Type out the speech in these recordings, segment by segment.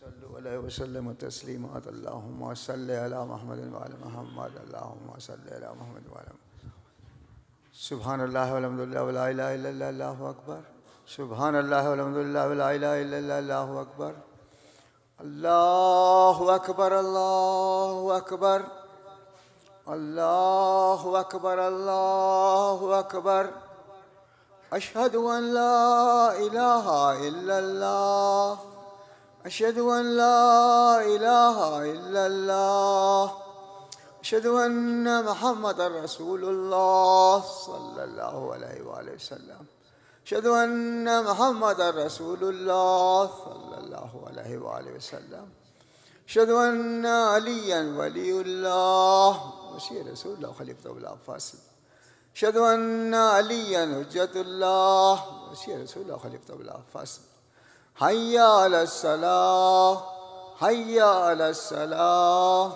صلوا عليه وسلموا تسليما اللهم صل على محمد وعلى محمد اللهم صل على محمد وعلى محمد سبحان الله والحمد لله ولا إله إلا الله الله أكبر سبحان الله والحمد لله ولا إله إلا الله الله أكبر الله أكبر الله أكبر الله أكبر الله أكبر أشهد أن لا إله إلا الله أشهد أن لا إله إلا الله أشهد أن محمدا رسول الله صلى الله عليه وآله وسلم أشهد أن محمدا رسول الله صلى الله عليه وآله وسلم أشهد أن عليا ولي الله وسير رسول الله خليفة الله فاصل أشهد أن عليا حجة الله وسير رسول الله خليفة الله فاصل حي على الصلاة حي على الصلاة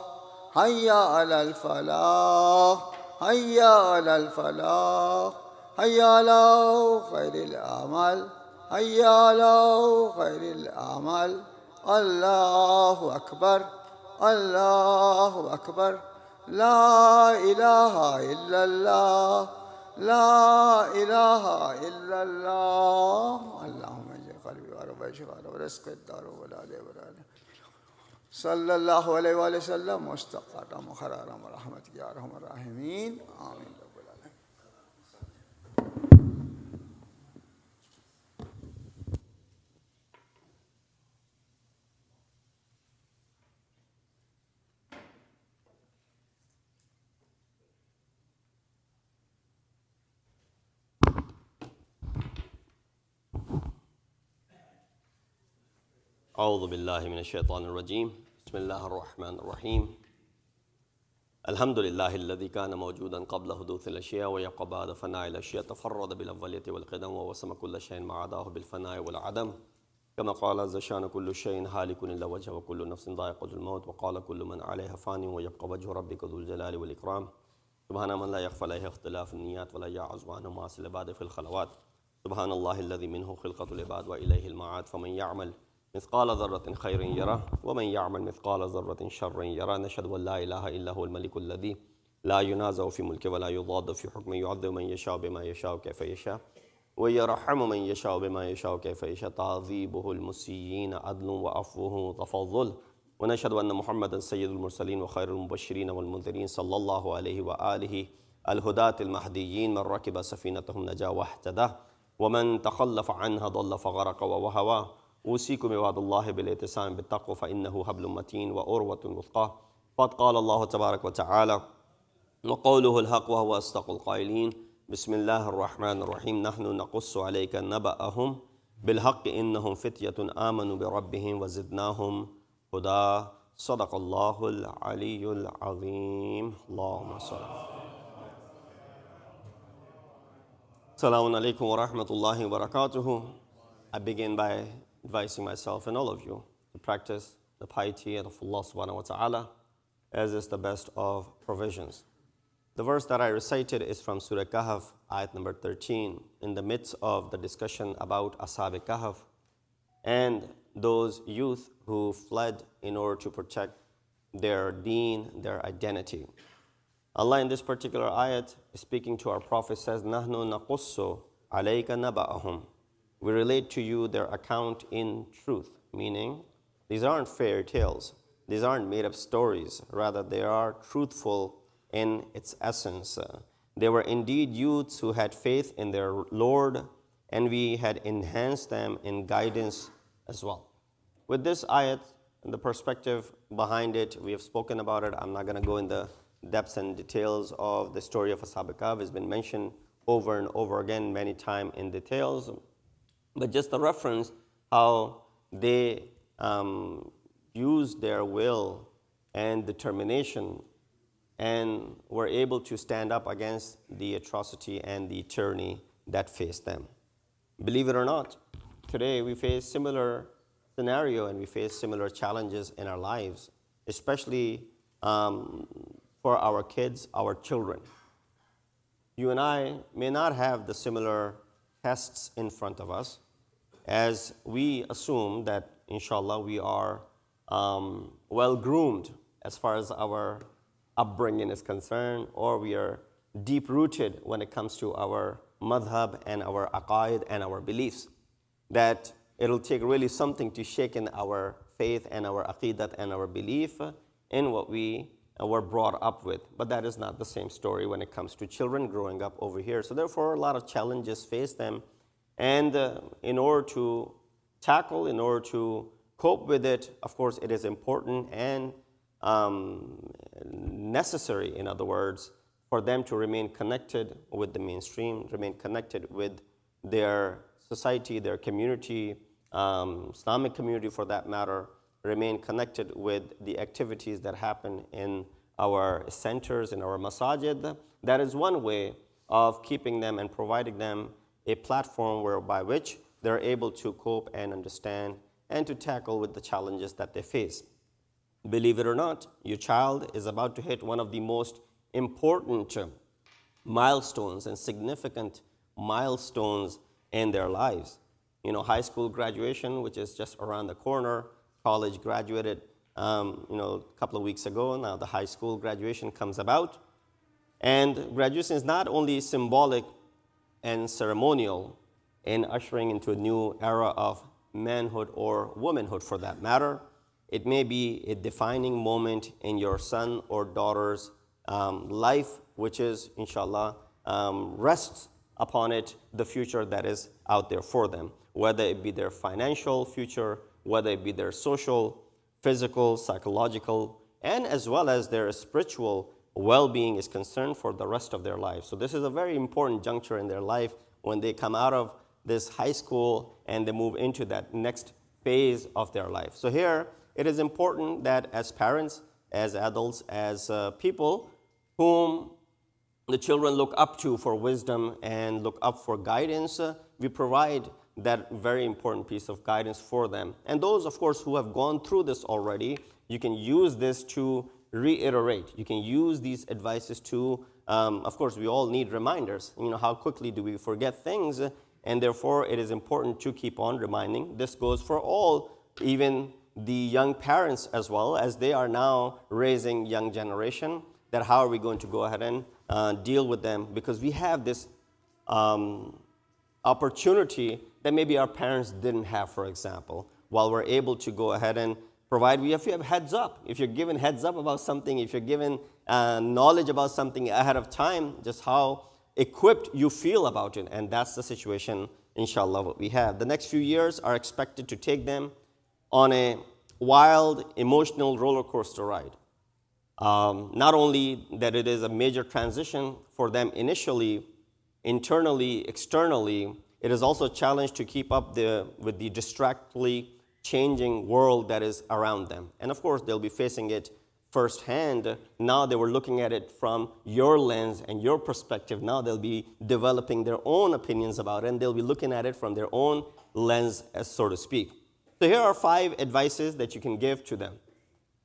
حي على الفلاح حي على الفلاح حي على خير الأعمال حي على خير الأعمال الله أكبر الله أكبر لا إله إلا الله لا إله إلا الله اللهم اجعل قلبي ورب شفاء ورزق الدار والآل والآل صلى الله عليه وآله وسلم واستقرا وخرارا ورحمتك يا أرحم الراحمين آمين رب العالمين. أعوذ بالله من الشيطان الرجيم بسم الله الرحمن الرحيم الحمد لله الذي كان موجودا قبل حدوث الأشياء ويبقى بعد فناء الأشياء تفرد بالأولية والقدم ووسم كل شيء ما عداه بالفناء والعدم كما قال عز شان كل شيء هالك إلا وجهه وكل نفس ذائقة الموت وقال كل من عليها فان ويبقى وجه ربك ذو الجلال والإكرام سبحان من لا يخفى عليه اختلاف النيات ولا يعزو عنه معاصي العباد في الخلوات سبحان الله الذي منه خلقة العباد وإليه المعاد فمن يعمل مثقال ذرة خير يره ومن يعمل مثقال ذرة شر يره نشهد أن لا إله إلا هو الملك الذي لا ينازع في ملكه ولا يضاد في حكمه يعذب من يشاء بما يشاء كيف يشاء ويرحم من يشاء بما يشاء كيف يشاء تعذيبه المسيئين عدل وعفوه تفضل ونشهد أن محمدا سيد المرسلين وخير المبشرين والمنذرين صلى الله عليه وآله الهداة المهديين من ركب سفينتهم نجا واهتدى ومن تخلف عنها ضل فغرق ووهوى أوصيكم عباد الله بالاعتصام بالتقوى فإنه حبل متين وعروة وثقى قد قال الله تبارك وتعالى وقوله الحق وهو أصدق القائلين بسم الله الرحمن الرحيم نحن نقص عليك نبأهم بالحق إنهم فتية آمنوا بربهم وزدناهم هدى صدق الله العلي العظيم اللهم صل السلام عليكم ورحمة الله وبركاته. I begin by advising myself and all of you to practice the piety of Allah subhanahu wa ta'ala as is the best of provisions. The verse that I recited is from Surah Kahf, ayat number 13, in the midst of the discussion about Ashab Kahf and those youth who fled in order to protect their deen, their identity. Allah in this particular ayat is speaking to our Prophet says, نَحْنُ نَقُصُّ عَلَيْكَ نَبَأَهُمْ. We relate to you their account in truth, meaning these aren't fairy tales, these aren't made up stories, rather they are truthful in its essence. They were indeed youths who had faith in their Lord, and we had enhanced them in guidance as well. With this ayat and the perspective behind it, we have spoken about it. I'm not going to go in the depths and details of the story of Ashab Kahf. It's been mentioned over and over again many times in details. But just the reference how they used their will and determination and were able to stand up against the atrocity and the tyranny that faced them. Believe it or not, today we face similar scenario and we face similar challenges in our lives, especially for our kids, our children. You and I may not have the similar tests in front of us, as we assume that inshallah, we are well groomed as far as our upbringing is concerned, or we are deep rooted when it comes to our madhab and our aqaid and our beliefs. That it'll take really something to shake in our faith and our aqidat and our belief in what we were brought up with. But that is not the same story when it comes to children growing up over here. So therefore, a lot of challenges face them. And in order to tackle, in order to cope with it, of course, it is important and necessary, in other words, for them to remain connected with the mainstream, remain connected with their society, their community, Islamic community for that matter, remain connected with the activities that happen in our centers, in our masajid. That is one way of keeping them and providing them a platform whereby which they're able to cope and understand and to tackle with the challenges that they face. Believe it or not, your child is about to hit one of the most important milestones and significant milestones in their lives. You know, high school graduation, which is just around the corner. College graduated, a couple of weeks ago. Now the high school graduation comes about. And graduation is not only symbolic and ceremonial in ushering into a new era of manhood or womanhood for that matter. It may be a defining moment in your son or daughter's life, which is, inshallah, rests upon it the future that is out there for them, whether it be their financial future, whether it be their social, physical, psychological, and as well as their spiritual well-being is concerned for the rest of their life. So this is a very important juncture in their life when they come out of this high school and they move into that next phase of their life. So here, it is important that as parents, as adults, as people whom the children look up to for wisdom and look up for guidance, we provide that very important piece of guidance for them. And those, of course, who have gone through this already, you can use this to reiterate. You can use these advices to, of course, we all need reminders. You know, how quickly do we forget things? And therefore, it is important to keep on reminding. This goes for all, even the young parents as well, as they are now raising young generation, that how are we going to go ahead and deal with them? Because we have this opportunity that maybe our parents didn't have, for example, while we're able to go ahead and provide. If you have heads up, if you're given heads up about something, if you're given knowledge about something ahead of time, just how equipped you feel about it. And that's the situation, inshallah, what we have. The next few years are expected to take them on a wild, emotional roller coaster ride. Not only that it is a major transition for them initially, internally, externally, it is also a challenge to keep up with the distractedly changing world that is around them. And of course, they'll be facing it firsthand. Now they were looking at it from your lens and your perspective. Now they'll be developing their own opinions about it, and they'll be looking at it from their own lens, as so to speak. So here are 5 advices that you can give to them.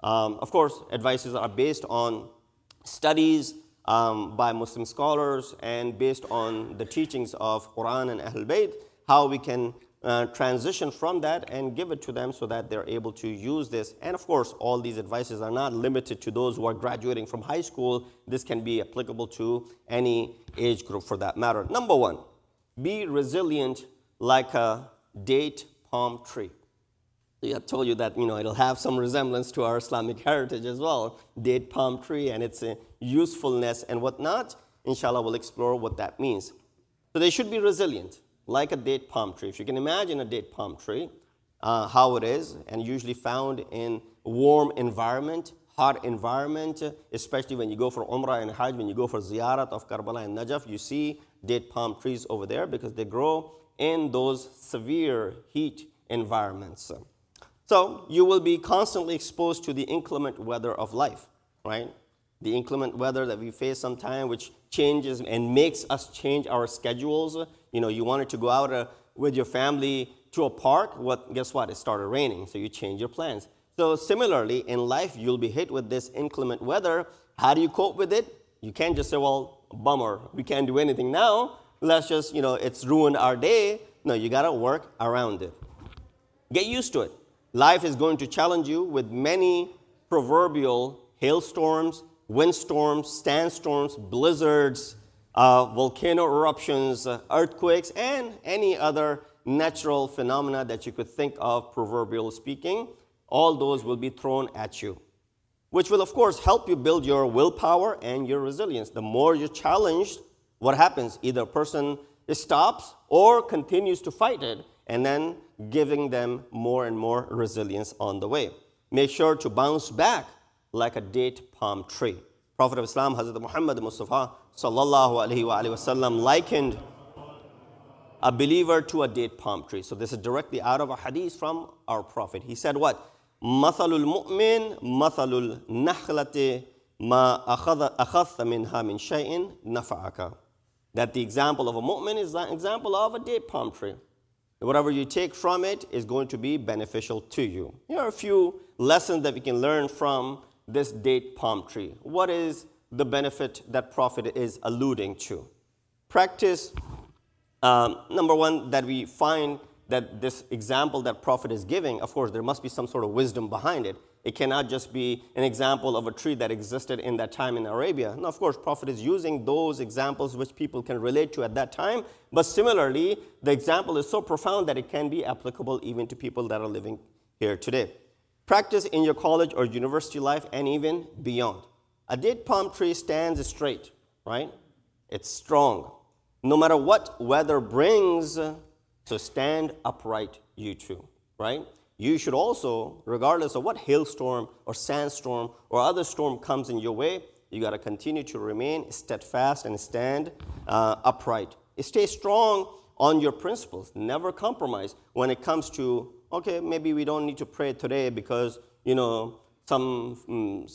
Of course, advices are based on studies by Muslim scholars and based on the teachings of Quran and Ahlul Bayt, how we can transition from that and give it to them so that they're able to use this. And of course, all these advices are not limited to those who are graduating from high school. This can be applicable to any age group for that matter. Number 1, be resilient like a date palm tree. I told you that, it'll have some resemblance to our Islamic heritage as well, date palm tree and its usefulness and whatnot. Inshallah, we'll explore what that means. So they should be resilient, like a date palm tree. If you can imagine a date palm tree, how it is, and usually found in warm environment, hot environment, especially when you go for Umrah and Hajj, when you go for ziyarat of Karbala and Najaf, you see date palm trees over there because they grow in those severe heat environments. So you will be constantly exposed to the inclement weather of life, right? The inclement weather that we face sometimes, which changes and makes us change our schedules. You wanted to go out with your family to a park. Guess what? It started raining, so you change your plans. So similarly, in life, you'll be hit with this inclement weather. How do you cope with it? You can't just say, well, bummer, we can't do anything now. Let's just, it's ruined our day. No, you got to work around it. Get used to it. Life is going to challenge you with many proverbial hailstorms, windstorms, sandstorms, blizzards, volcano eruptions, earthquakes, and any other natural phenomena that you could think of, proverbially speaking. All those will be thrown at you, which will, of course, help you build your willpower and your resilience. The more you're challenged, what happens? Either a person stops or continues to fight it, and then giving them more and more resilience on the way. Make sure to bounce back like a date palm tree. Prophet of Islam, Hazrat Muhammad Mustafa sallallahu alaihi wasallam, likened a believer to a date palm tree. So this is directly out of a hadith from our Prophet. He said what? Mathalul mu'min, mathalul nakhlati ma akhadha minha min shay'in nafa'aka. That the example of a mu'min is the example of a date palm tree. Whatever you take from it is going to be beneficial to you. Here are a few lessons that we can learn from this date palm tree. What is the benefit that Prophet is alluding to? Practice, number one, that we find that this example that Prophet is giving, of course, there must be some sort of wisdom behind it. It cannot just be an example of a tree that existed in that time in Arabia. Now, of course, Prophet is using those examples which people can relate to at that time. But similarly, the example is so profound that it can be applicable even to people that are living here today. Practice in your college or university life and even beyond. A date palm tree stands straight, right? It's strong. No matter what weather brings, so stand upright, you too, right? You should also, regardless of what hailstorm or sandstorm or other storm comes in your way, you got to continue to remain steadfast and stand upright. Stay strong on your principles. Never compromise when it comes to, okay, maybe we don't need to pray today because, you know, some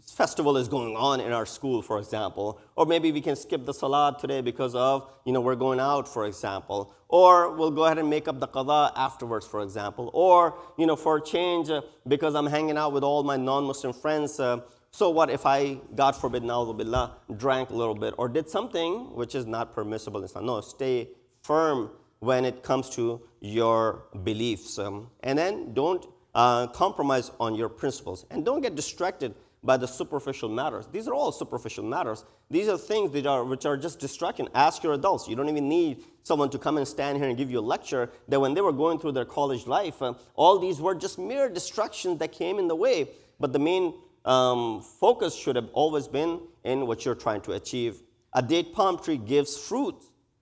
festival is going on in our school, for example. Or maybe we can skip the salat today because of, you know, we're going out, for example. Or we'll go ahead and make up the qada afterwards, for example. Or, you know, for a change, because I'm hanging out with all my non-Muslim friends, so what if I, God forbid, na'udhu billah, drank a little bit or did something which is not permissible in Islam? No, stay firm when it comes to your beliefs. And then don't compromise on your principles. And don't get distracted by the superficial matters. These are all superficial matters. These are things which are just distraction. Ask your adults. You don't even need someone to come and stand here and give you a lecture that when they were going through their college life, all these were just mere distractions that came in the way. But the main focus should have always been in what you're trying to achieve. A date palm tree gives fruit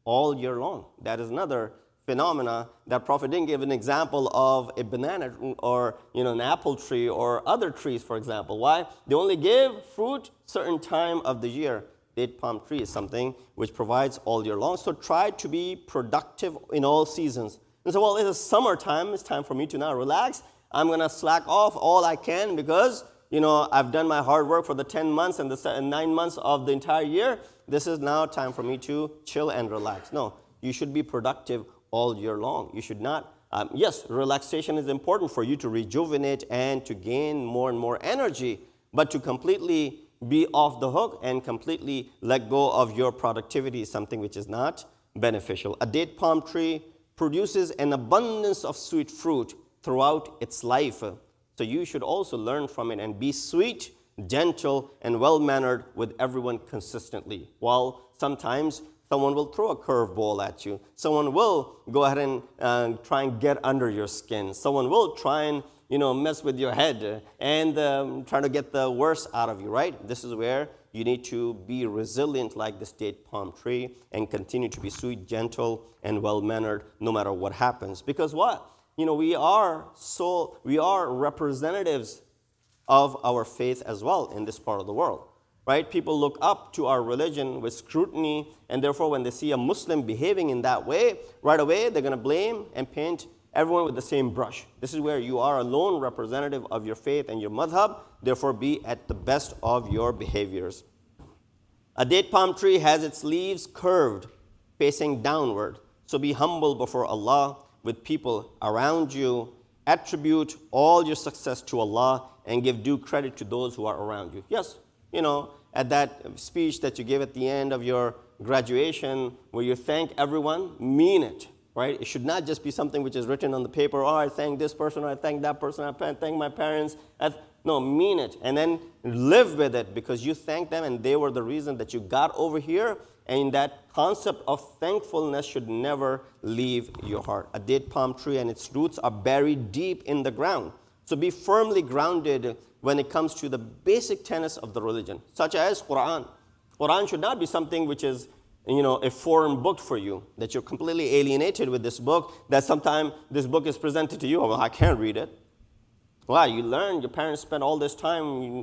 all year long. That is another phenomena that Prophet didn't give an example of a banana or, you know, an apple tree or other trees, for example. Why? They only give fruit certain time of the year. Date palm tree is something which provides all year long. So try to be productive in all seasons. And so, well, it is summertime. It's time for me to now relax. I'm going to slack off all I can because, you know, I've done my hard work for the 10 months and the 9 months of the entire year. This is now time for me to chill and relax. No, you should be productive all year long. You should not, yes, relaxation is important for you to rejuvenate and to gain more and more energy, but to completely be off the hook and completely let go of your productivity is something which is not beneficial. A date palm tree produces an abundance of sweet fruit throughout its life. So you should also learn from it and be sweet, gentle, and well-mannered with everyone consistently. While sometimes someone will throw a curveball at you. Someone will go ahead and try and get under your skin. Someone will try and, you know, mess with your head and try to get the worst out of you, right? This is where you need to be resilient like this date palm tree and continue to be sweet, gentle, and well-mannered no matter what happens. Because what? You know, we are representatives of our faith as well in this part of the world. Right? People look up to our religion with scrutiny, and therefore when they see a Muslim behaving in that way, right away they're going to blame and paint everyone with the same brush. This is where you are a lone representative of your faith and your madhab, therefore be at the best of your behaviors. A date palm tree has its leaves curved, facing downward. So be humble before Allah with people around you. Attribute all your success to Allah and give due credit to those who are around you. Yes, you know, at that speech that you give at the end of your graduation where you thank everyone, mean it. right? It should not just be something which is written on the paper, oh, I thank this person, or I thank that person, I thank my parents. No, mean it, and then live with it, because you thank them and they were the reason that you got over here, and that concept of thankfulness should never leave your heart. A date palm tree and its roots are buried deep in the ground. So be firmly grounded when it comes to the basic tenets of the religion, such as Quran. Quran should not be something which is, a foreign book for you, that you're completely alienated with this book, that sometimes this book is presented to you, well, I can't read it. Wow, you learned, your parents spent all this time,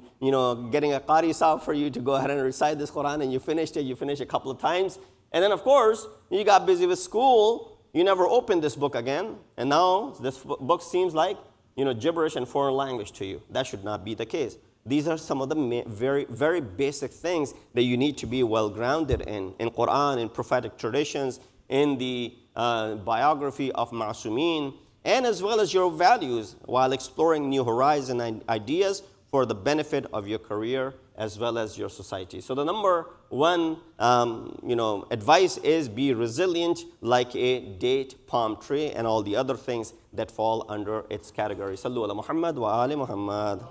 getting a qari sahib for you to go ahead and recite this Quran, and you finished a couple of times. And then, of course, you got busy with school, you never opened this book again, and now this book seems like, gibberish and foreign language to you. That should not be the case. These are some of the very, very basic things that you need to be well grounded in Quran, in prophetic traditions, in the biography of Ma'asumeen, and as well as your values, while exploring new horizons and ideas for the benefit of your career as well as your society. So the number one advice is be resilient like a date palm tree and all the other things that fall under its category. Sallu ala Muhammad wa ali Muhammad.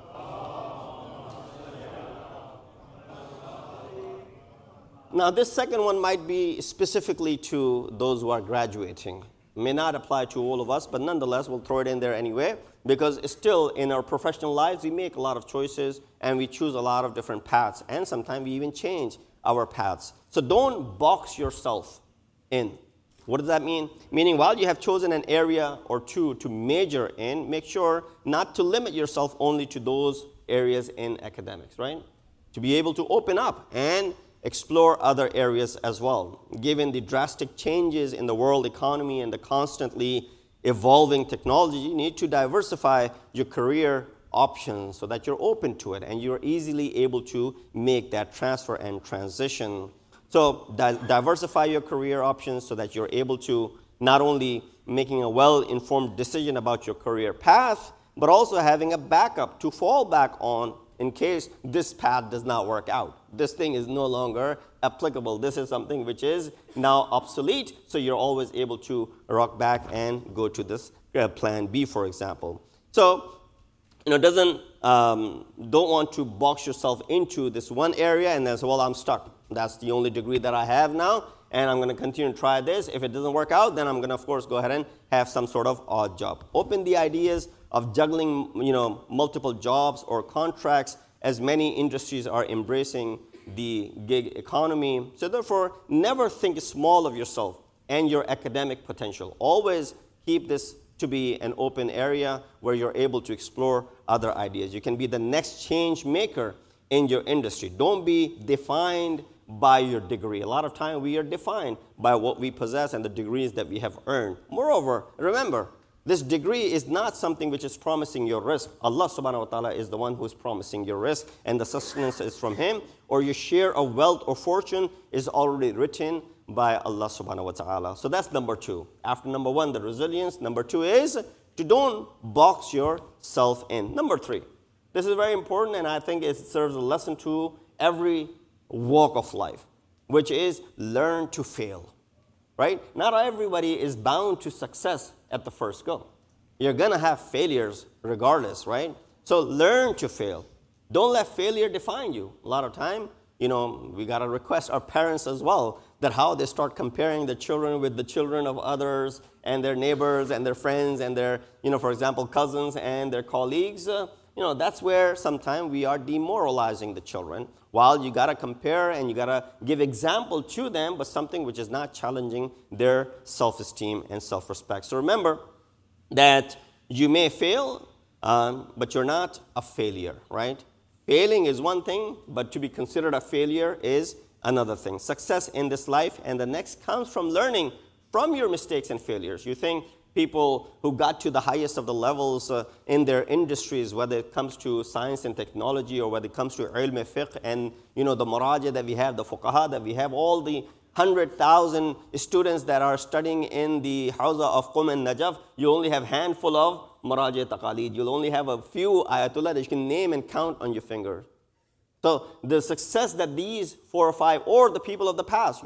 Now this second one might be specifically to those who are graduating. May not apply to all of us, but nonetheless, we'll throw it in there anyway, because still in our professional lives, we make a lot of choices and we choose a lot of different paths, and sometimes we even change our paths. So don't box yourself in. What does that mean? Meaning, while you have chosen an area or two to major in, make sure not to limit yourself only to those areas in academics, right? To be able to open up and explore other areas as well. Given the drastic changes in the world economy and the constantly evolving technology, you need to diversify your career options so that you're open to it and you're easily able to make that transfer and transition. So diversify your career options so that you're able to not only making a well-informed decision about your career path, but also having a backup to fall back on in case this path does not work out. This thing is no longer applicable. This is something which is now obsolete, so you're always able to rock back and go to this plan B, for example. So, don't want to box yourself into this one area and then say, well, I'm stuck. That's the only degree that I have now, and I'm going to continue to try this. If it doesn't work out, then I'm going to, of course, go ahead and have some sort of odd job. Open the ideas of juggling, multiple jobs or contracts, as many industries are embracing the gig economy. So therefore, never think small of yourself and your academic potential. Always keep this to be an open area where you're able to explore other ideas. You can be the next change maker in your industry. Don't be defined by your degree. A lot of time we are defined by what we possess and the degrees that we have earned. Moreover, remember, this degree is not something which is promising your risk. Allah subhanahu wa ta'ala is the one who is promising your risk, and the sustenance is from Him, or your share of wealth or fortune is already written by Allah subhanahu wa ta'ala. So that's number two. After number one, the resilience. Number two is to don't box yourself in. Number three, this is very important, and I think it serves a lesson to every walk of life, which is learn to fail. Right? Not everybody is bound to success at the first go. You're going to have failures regardless, right? So learn to fail. Don't let failure define you. A lot of time, we got to request our parents as well that how they start comparing the children with the children of others and their neighbors and their friends and their, for example, cousins and their colleagues. That's where sometimes we are demoralizing the children. While you got to compare and you got to give example to them, but something which is not challenging their self-esteem and self-respect. So remember that you may fail, but you're not a failure, right? Failing is one thing, but to be considered a failure is another thing. Success in this life and the next comes from learning from your mistakes and failures. You think people who got to the highest of the levels in their industries, whether it comes to science and technology or whether it comes to ilm fiqh and the muraja that we have, the fuqaha that we have, all the 100,000 students that are studying in the Hawza of Qum and Najaf, you only have a handful of muraja taqaleed. You'll only have a few ayatullah that you can name and count on your fingers. So the success that these 4 or 5 or the people of the past,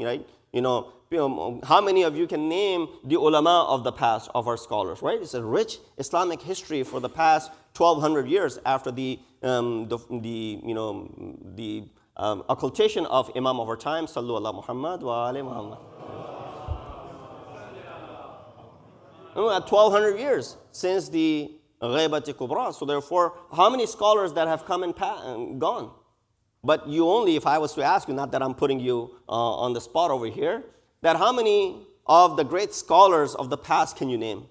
how many of you can name the ulama of the past, of our scholars, right? It's a rich Islamic history for the past 1,200 years after the occultation of Imam of our time, Sallu ala Muhammad wa ali Muhammad. 1,200 years since the Ghaibat Kubra. So therefore, how many scholars that have come and gone? But you only, if I was to ask you, not that I'm putting you on the spot over here, that how many of the great scholars of the past can you name?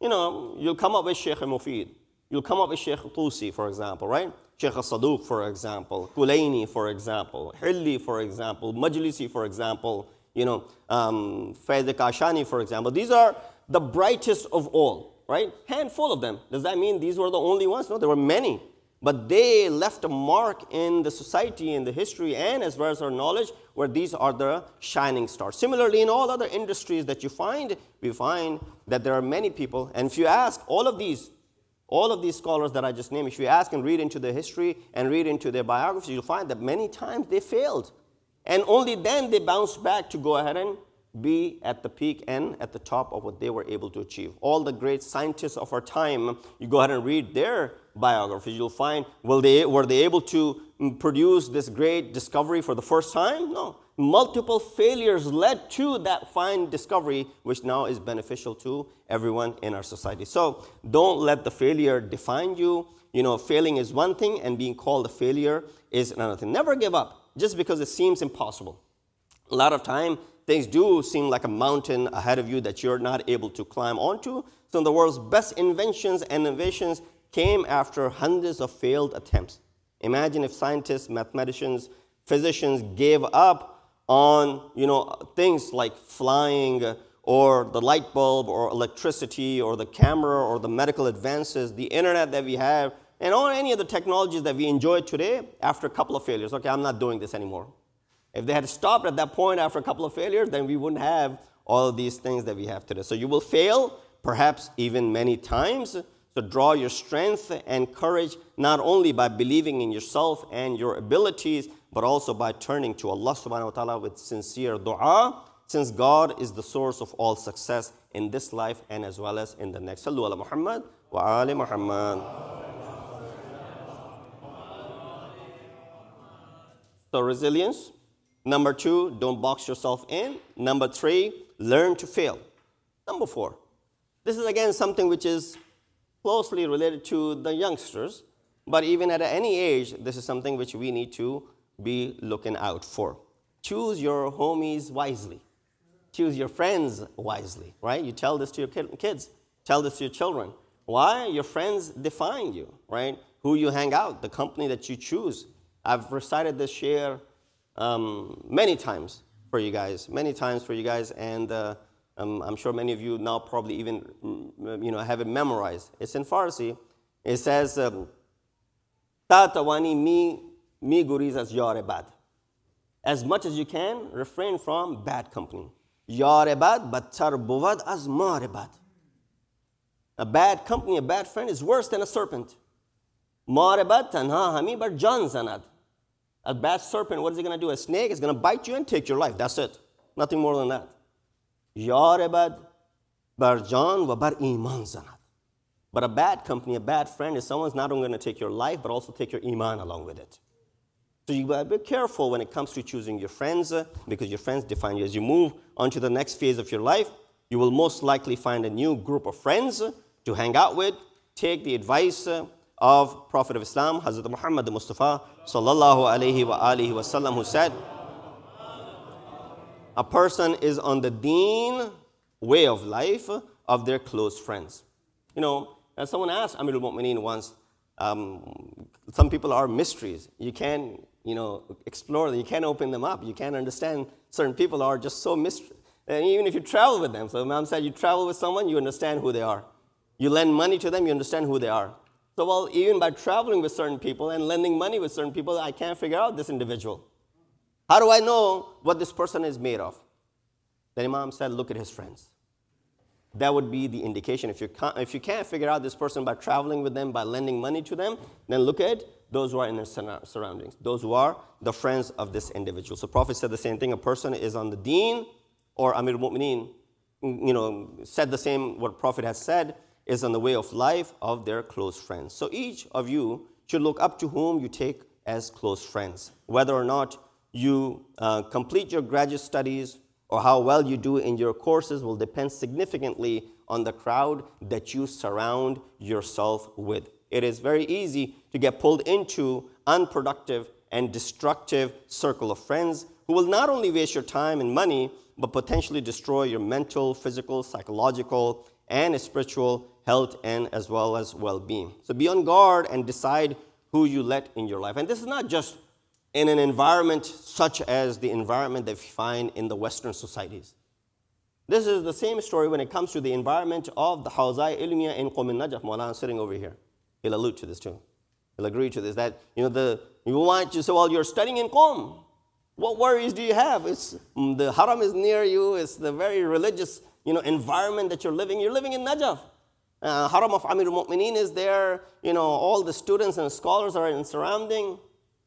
You'll come up with Sheikh Mufid. You'll come up with Sheikh Tusi, for example, right? Sheikh Saduq, for example. Kulaini, for example. Hilli, for example. Majlisi, for example. Faiz Kashani, for example. These are the brightest of all, right? Handful of them. Does that mean these were the only ones? No, there were many. But they left a mark in the society, in the history, and as well as our knowledge, where these are the shining stars. Similarly, in all other industries that you find, we find that there are many people. And if you ask all of these scholars that I just named, if you ask and read into their history and read into their biographies, you'll find that many times they failed. And only then they bounced back to go ahead and be at the peak and at the top of what they were able to achieve. All the great scientists of our time, you go ahead and read their biographies, you'll find, were they able to produce this great discovery for the first time? No. Multiple failures led to that fine discovery, which now is beneficial to everyone in our society. So don't let the failure define you. Failing is one thing, and being called a failure is another thing. Never give up just because it seems impossible. A lot of time, things do seem like a mountain ahead of you that you're not able to climb onto. Some of the world's best inventions and innovations came after hundreds of failed attempts. Imagine if scientists, mathematicians, physicians gave up on things like flying or the light bulb or electricity or the camera or the medical advances, the internet that we have, and all any of the technologies that we enjoy today after a couple of failures. Okay, I'm not doing this anymore. If they had stopped at that point after a couple of failures, then we wouldn't have all of these things that we have today. So you will fail, perhaps even many times. So draw your strength and courage not only by believing in yourself and your abilities, but also by turning to Allah subhanahu wa ta'ala with sincere dua, since God is the source of all success in this life and as well as in the next. Sallu ala Muhammad wa ali Muhammad. So resilience. Number 2, don't box yourself in. Number 3, learn to fail. Number 4, this is again something which is closely related to the youngsters, but even at any age, this is something which we need to be looking out for. Choose your homies wisely. Choose your friends wisely, right? You tell this to your kids. Tell this to your children. Why? Your friends define you, right? Who you hang out, the company that you choose. I've recited this share many times for you guys, and I'm sure many of you now probably even have it memorized. It's in Farsi. It says, "Ta tawani mi guriz az yar bad." As much as you can, refrain from bad company. Yar bad battar buvad az mar bad. A bad company, a bad friend is worse than a serpent. Mar bad tanha hami bar jan zanad. A bad serpent, what is it going to do? A snake is going to bite you and take your life. That's it. Nothing more than that. Yar bad bar jan wa bar iman zanad. But a bad company, a bad friend is someone's not only going to take your life, but also take your iman along with it. So you got to be careful when it comes to choosing your friends, because your friends define you. As you move on to the next phase of your life, you will most likely find a new group of friends to hang out with. Take the advice of Prophet of Islam, Hazrat Muhammad Mustafa sallallahu alaihi wa alihi wasallam, who said, a person is on the deen way of life of their close friends. As someone asked Amirul Mu'mineen once, some people are mysteries. You can't, explore them. You can't open them up. You can't understand. Certain people are just so mystery. And even if you travel with them, so Imam said, you travel with someone, you understand who they are. You lend money to them, you understand who they are. So, well, even by traveling with certain people and lending money with certain people, I can't figure out this individual. How do I know what this person is made of? Then Imam said, look at his friends. That would be the indication. If you can't figure out this person by traveling with them, by lending money to them, then look at those who are in their surroundings, those who are the friends of this individual. So Prophet said the same thing. A person is on the deen or Amir al-Mu'mineen, said the same, what Prophet has said, is on the way of life of their close friends. So each of you should look up to whom you take as close friends. Whether or not you complete your graduate studies or how well you do in your courses will depend significantly on the crowd that you surround yourself with. It is very easy to get pulled into unproductive and destructive circle of friends who will not only waste your time and money, but potentially destroy your mental, physical, psychological, and spiritual health and as well as well-being. So be on guard and decide who you let in your life. And this is not just in an environment such as the environment that we find in the Western societies. This is the same story when it comes to the environment of the Hawza Ilmiya in Qom al-Najaf. Maulana sitting over here. He'll allude to this too. He'll agree to this, that you want to say, well, you're studying in Qom. What worries do you have? It's the haram is near you. It's the very religious environment that you're living. You're living in Najaf. Haram of Amir al-Mu'mineen is there. All the students and scholars are in surrounding.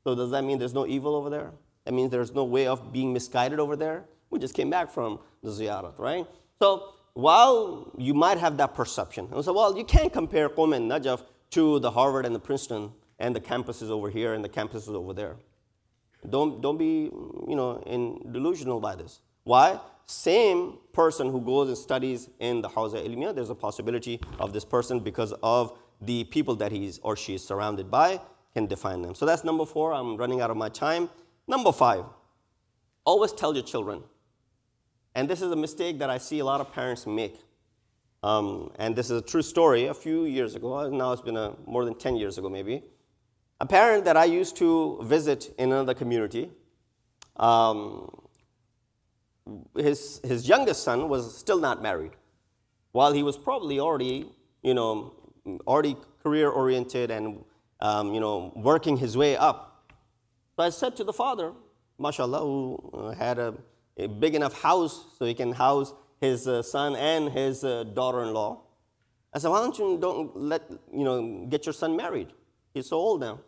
So does that mean there's no evil over there? That means there's no way of being misguided over there? We just came back from the ziyarat, right? So while you might have that perception, and so, well, you can't compare Qom and Najaf to the Harvard and the Princeton and the campuses over here and the campuses over there. Don't be delusional by this. Why? Same person who goes and studies in the Hawza Ilmiya, there's a possibility of this person, because of the people that he or she is surrounded by, can define them. So that's number 4. I'm running out of my time. Number 5, always tell your children. And this is a mistake that I see a lot of parents make. And this is a true story. A few years ago, now it's been more than 10 years ago maybe, a parent that I used to visit in another community, his youngest son was still not married, while he was probably already career-oriented and working his way up. So I said to the father, mashallah, who had a big enough house so he can house his son and his daughter-in-law. I said, why don't get your son married? He's so old now.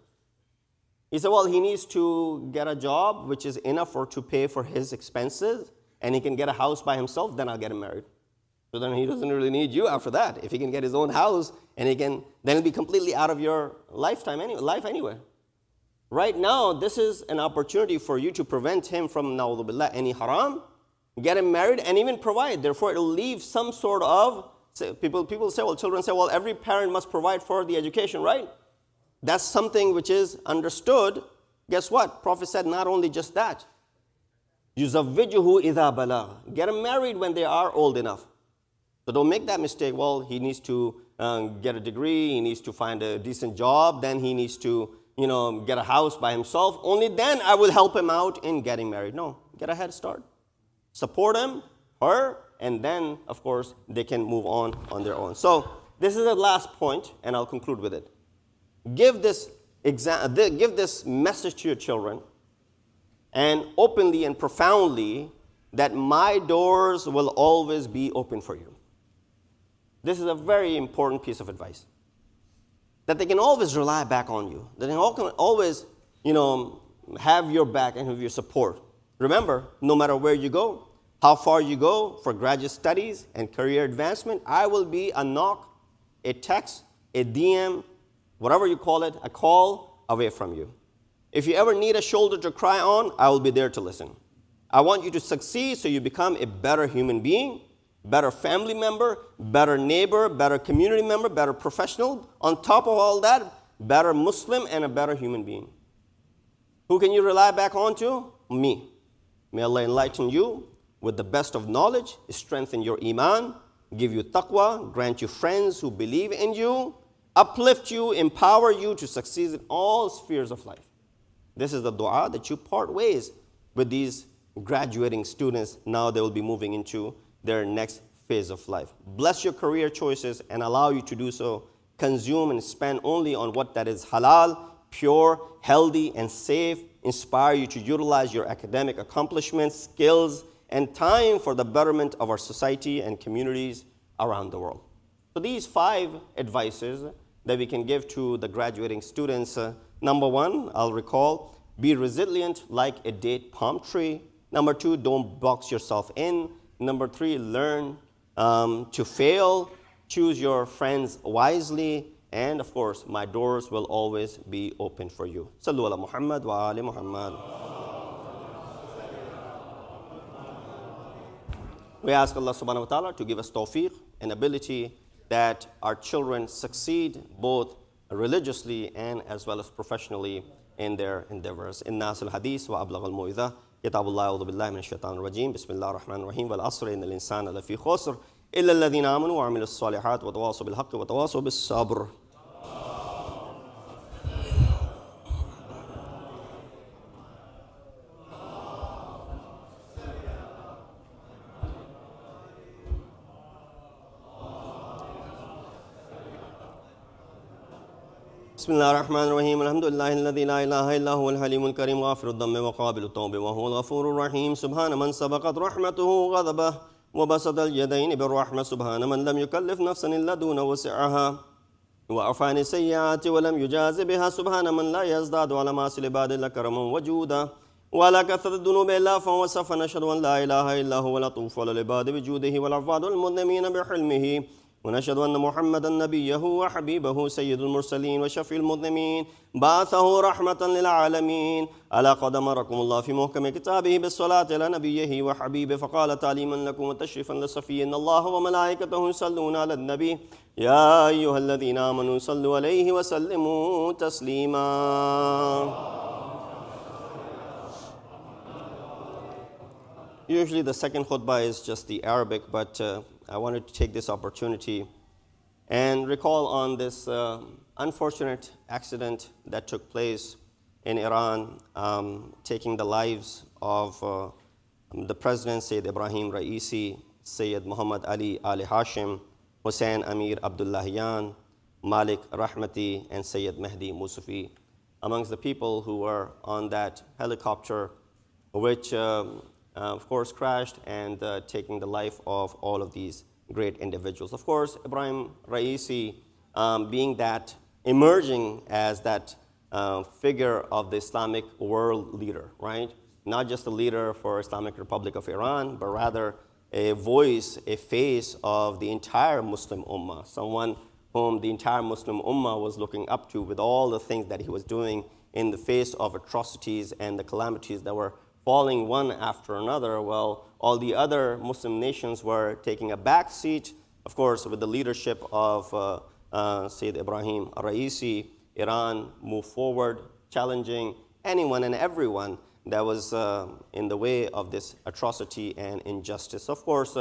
He said, well, he needs to get a job which is enough to pay for his expenses, and he can get a house by himself, then I'll get him married. So then he doesn't really need you after that. If he can get his own house, and then he'll be completely out of your life anyway. Right now, this is an opportunity for you to prevent him from, na'udhu billah, any haram, get him married, and even provide. Therefore, it'll leave some sort of, people say, well, children say, well, every parent must provide for the education, right? That's something which is understood. Guess what? Prophet said not only just that. يُزَوِّجُهُ إِذَا بَلَغَ. Get them married when they are old enough. So don't make that mistake. Well, he needs to get a degree, he needs to find a decent job, then he needs to get a house by himself. Only then I will help him out in getting married. No, get a head start. Support him, her, and then, of course, they can move on their own. So this is the last point, and I'll conclude with it. Give this message to your children, and openly and profoundly, that my doors will always be open for you. This is a very important piece of advice. That they can always rely back on you. That they can always, have your back and have your support. Remember, no matter where you go, how far you go for graduate studies and career advancement, I will be a knock, a text, a DM, whatever you call it, a call away from you. If you ever need a shoulder to cry on, I will be there to listen. I want you to succeed so you become a better human being, better family member, better neighbor, better community member, better professional. On top of all that, better Muslim and a better human being. Who can you rely back on to? Me. May Allah enlighten you with the best of knowledge, strengthen your iman, give you taqwa, grant you friends who believe in you, uplift you, empower you to succeed in all spheres of life. This is the dua that you part ways with these graduating students. Now they will be moving into their next phase of life. Bless your career choices and allow you to do so. Consume and spend only on what that is halal, pure, healthy, and safe. Inspire you to utilize your academic accomplishments, skills, and time for the betterment of our society and communities around the world. So these 5 advices that we can give to the graduating students. Number 1, I'll recall, be resilient like a date palm tree. Number 2, don't box yourself in. Number 3, learn to fail. Choose your friends wisely. And of course, my doors will always be open for you. Sallu ala Muhammad wa ali Muhammad. We ask Allah subhanahu wa ta'ala to give us tawfiq and ability that our children succeed both religiously and as well as professionally in their endeavors. Inna asul hadith wa ablagh al-mu'idha. Kitabullah a'udhu billahi min ash-shaytan ar-rajim. Bismillah ar-Rahman ar-Rahim. Wal asr innal insana lafi khusr. Illa alladhina amanu wa amilus salihat wa tawasaw bil haqqi wa tawasaw bis sabr. بسم الله الرحمن الرحيم الحمد لله الذي لا إله إلا هو الحليم الكريم غافر الذنب وقابل التوب وهو الغفور الرحيم سبحان من سبقت رحمته غضبه وبسط اليدين بالرحمة سبحان من لم يكلف نفسا إلا دون وسعها وعفى عن السيئات ولم يجاز بها سبحان من لا يزداد على معاصي العباد إلا كرما وجودا ولا كثرة الذنوب إلا فهو سفى نشهد أن لا إله إلا هو لطوف على العباد بجوده والعفو المذنبين بحلمه ونشهد أن محمدا نبيه وحبيبه سيد المرسلين وشفيع المذنبين بعثه رحمة للعالمين ألا قد أمركم الله في محكم كتابه بالصلاة على نبيه وحبيبه فقال تعليما لكم وتشريفا للصفي إن الله وملائكته يصلون على النبي يا أيها الذين آمنوا صلوا عليه وسلموا تسليما. Usually the second khutbah is just the Arabic, but I wanted to take this opportunity and recall on this unfortunate accident that took place in Iran, taking the lives of the President Sayyid Ibrahim Raisi, Sayyid Muhammad Ali Hashim, Hussein Amir Abdullahian, Malik Rahmati, and Sayyid Mehdi Musafi, amongst the people who were on that helicopter, which of course crashed and taking the life of all of these great individuals. Of course, Ibrahim Raisi being that emerging as that figure of the Islamic world leader, right? Not just a leader for Islamic Republic of Iran, but rather a voice, a face of the entire Muslim Ummah, someone whom the entire Muslim Ummah was looking up to with all the things that he was doing in the face of atrocities and the calamities that were falling one after another. Well, all the other Muslim nations were taking a back seat. Of course, with the leadership of Sayyid Ibrahim Raisi, Iran moved forward, challenging anyone and everyone that was in the way of this atrocity and injustice. Of course,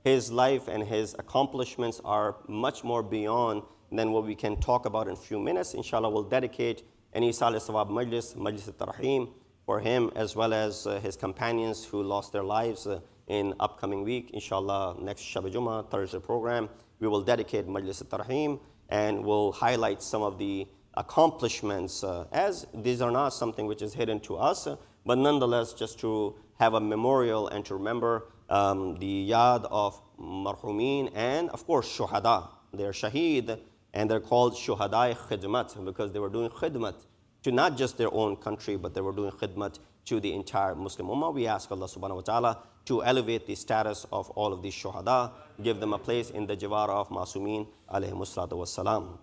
his life and his accomplishments are much more beyond than what we can talk about in a few minutes. Inshallah, we'll dedicate any Salih Sawab Majlis, Majlis-e-Tarheem, for him as well as his companions who lost their lives in upcoming week. Inshallah, next Shab Jummah, Thursday program, we will dedicate Majlis-e-Tarheem and we'll highlight some of the accomplishments as these are not something which is hidden to us, but nonetheless just to have a memorial and to remember the yad of marhumin and of course shuhada. They're shaheed and they're called shuhadai khidmat because they were doing khidmat to not just their own country, but they were doing khidmat to the entire Muslim Ummah. We ask Allah subhanahu wa ta'ala to elevate the status of all of these shuhada, give them a place in the jawara of Masumeen alayhimu salatu wassalam.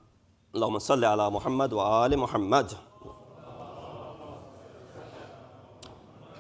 Allahumma salli ala Muhammad wa ali Muhammad.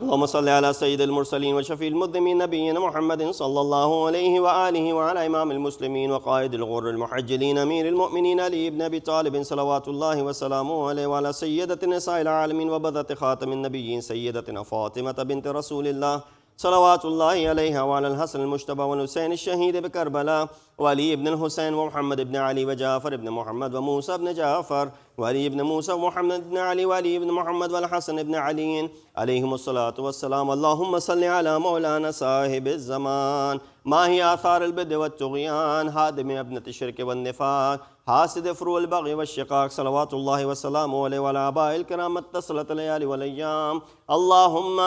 اللهم صل على سيد المرسلين وشفيع المذنبين نبينا محمد صلى الله عليه وآله وعلى إمام المسلمين وقائد الغر المحجلين أمير المؤمنين علي بن أبي طالب صلوات الله وسلامه عليه وعلى سيدة نساء العالمين وبذة خاتم النبيين سيدتنا فاطمة بنت رسول الله صلوات الله عليها وعلى الحسن المجتبى والحسين الشهيد بكربلاء وعلي بن الحسين ومحمد بن علي وجعفر بن محمد وموسى بن جعفر وعلي بن موسى ومحمد بن علي وعلي بن محمد والحسن بن علي عليهم الصلاة والسلام. اللهم صل على مولانا صاحب الزمان ما هي آثار البدع والطغيان هادم ابنة الشرك والنفاق حاسد فرو البغي والشقاق صلوات الله وسلامه عليه وعلى آبائه الكرام اتصلت الليالي والأيام. اللهم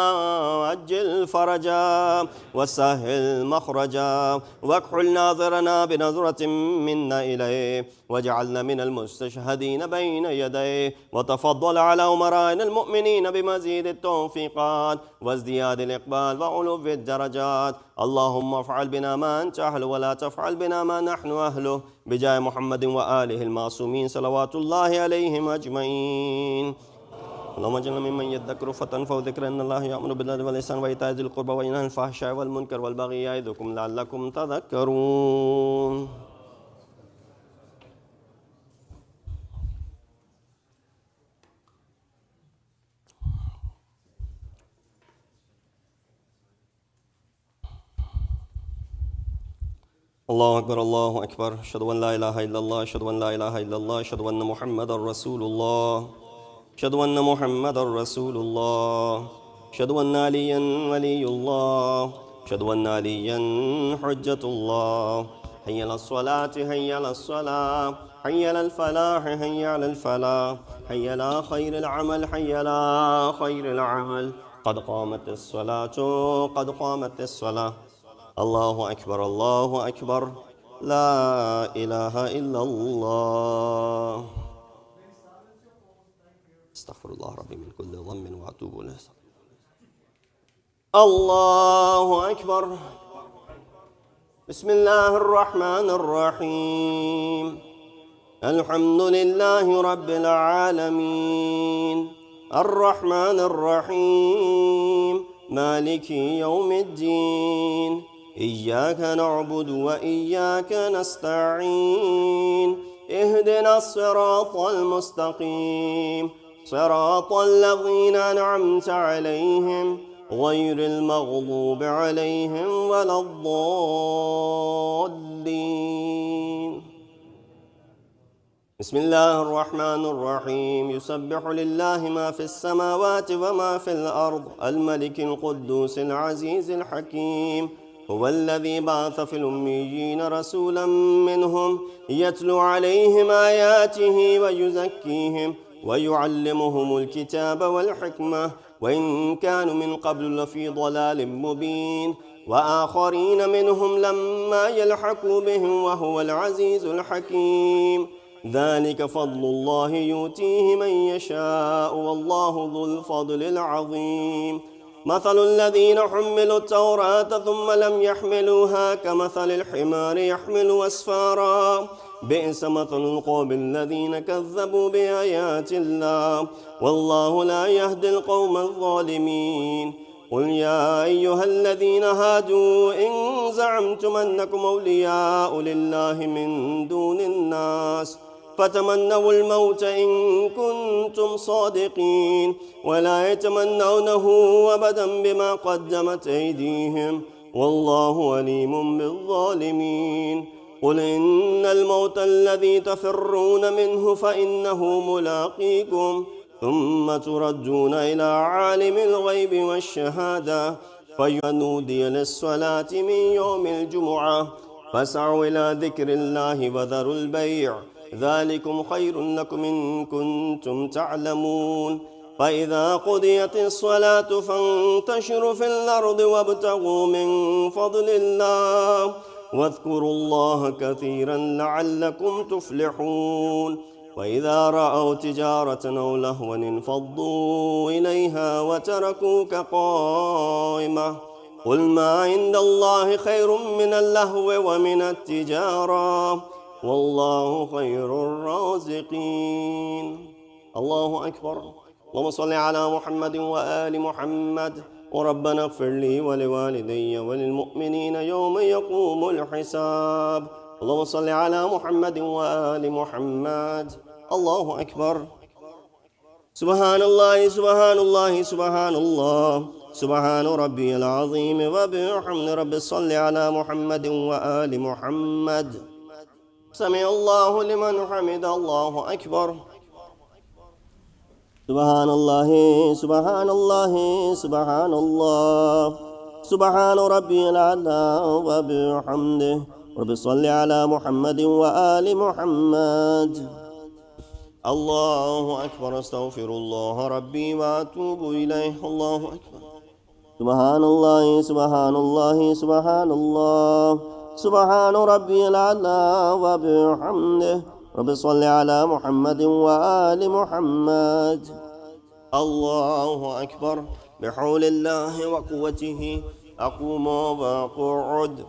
أجل فرجا وسهل مخرجا واكحل ناظرنا بنظرة منا إليه واجعلنا من المستشهدين بين يديه، وتفضل على أمرائنا المؤمنين بمزيد التوفيقات وازدياد الإقبال وعلو الدرجات. اللهم افعل بنا ما أنت أهله ولا تفعل بنا ما نحن أهله، بجاه محمد وآله المعصومين صلوات الله عليهم أجمعين. اللهم اجعلنا ممن يذكر فتنفع ذكر ان الله يأمر بالعدل والإحسان وإيتاء ذي القربى وينهى عن الفحشاء والمنكر والبغي يعظكم لعلكم تذكرون. الله أكبر الله أكبر. أشهد أن لا إله إلا الله، أشهد أن لا إله إلا الله، أشهد أن محمدا رسول الله، أشهد أن محمدا رسول الله، أشهد أن عليا ولي الله، أشهد أن عليا حجة الله. حي على الصلاة حي على الصلاة، حي على الفلاح حي على الفلاح، حي على خير العمل حي على خير العمل. قد قامت الصلاة قد قامت الصلاة. الله أكبر الله أكبر. لا إله إلا الله. استغفر الله ربي من كل ذنب وأتوب إليه. الله أكبر. بسم الله الرحمن الرحيم. الحمد لله رب العالمين الرحمن الرحيم مالك يوم الدين. إياك نعبد وإياك نستعين. اهدنا الصراط المستقيم صراط الذين أنعمت عليهم غير المغضوب عليهم ولا الضالين. بسم الله الرحمن الرحيم. يسبح لله ما في السماوات وما في الأرض الملك القدوس العزيز الحكيم. هو الذي بعث في الأميين رسولا منهم يتلو عليهم آياته ويزكيهم ويعلمهم الكتاب والحكمة وإن كانوا من قبل لفي ضلال مبين، وآخرين منهم لما يلحقوا بهم وهو العزيز الحكيم. ذلك فضل الله يؤتيه من يشاء والله ذو الفضل العظيم. مثل الذين حملوا التوراة ثم لم يحملوها كمثل الحمار يحمل أسفارا بئس مثل القوم الذين كذبوا بآيات الله والله لا يهدي القوم الظالمين. قل يا أيها الذين هادوا إن زعمتم أنكم أولياء لله من دون الناس فتمنوا الموت إن كنتم صادقين ولا يتمنونه أبدا بما قدمت أيديهم والله عليم بالظالمين. قل إن الموت الذي تفرون منه فإنه ملاقيكم ثم تردون إلى عالم الغيب والشهادة فينودي للصلاة من يوم الجمعة فاسعوا إلى ذكر الله وذروا البيع ذلكم خير لكم إن كنتم تعلمون. فإذا قضيت الصلاة فانتشروا في الأرض وابتغوا من فضل الله واذكروا الله كثيرا لعلكم تفلحون. وإذا رأوا تجارة أو لهوا انفضوا إليها وتركوك قائمة قل ما عند الله خير من اللهو ومن التجارة والله خير الرازقين. الله أكبر. اللهم صل على محمد وآل محمد. وربنا اغفر لي ولوالدي وللمؤمنين يوم يقوم الحساب. اللهم صل على محمد وآل محمد. الله أكبر. سبحان الله سبحان الله سبحان الله سبحان ربي العظيم وبحمد ربي صل على محمد وآل محمد. سمع الله لمن حمد. الله أكبر. سبحان الله سبحان الله سبحان الله سبحان ربي الأعلى وبحمده رب صل على محمد وآل محمد. الله أكبر. أستغفر الله ربي وأتوب إليه. الله أكبر. سبحان الله سبحان الله سبحان الله سبحان ربي الأعلى وبحمده. رب صل على محمد وآل محمد. الله أكبر. بحول الله وقوته أقوم وأقعد.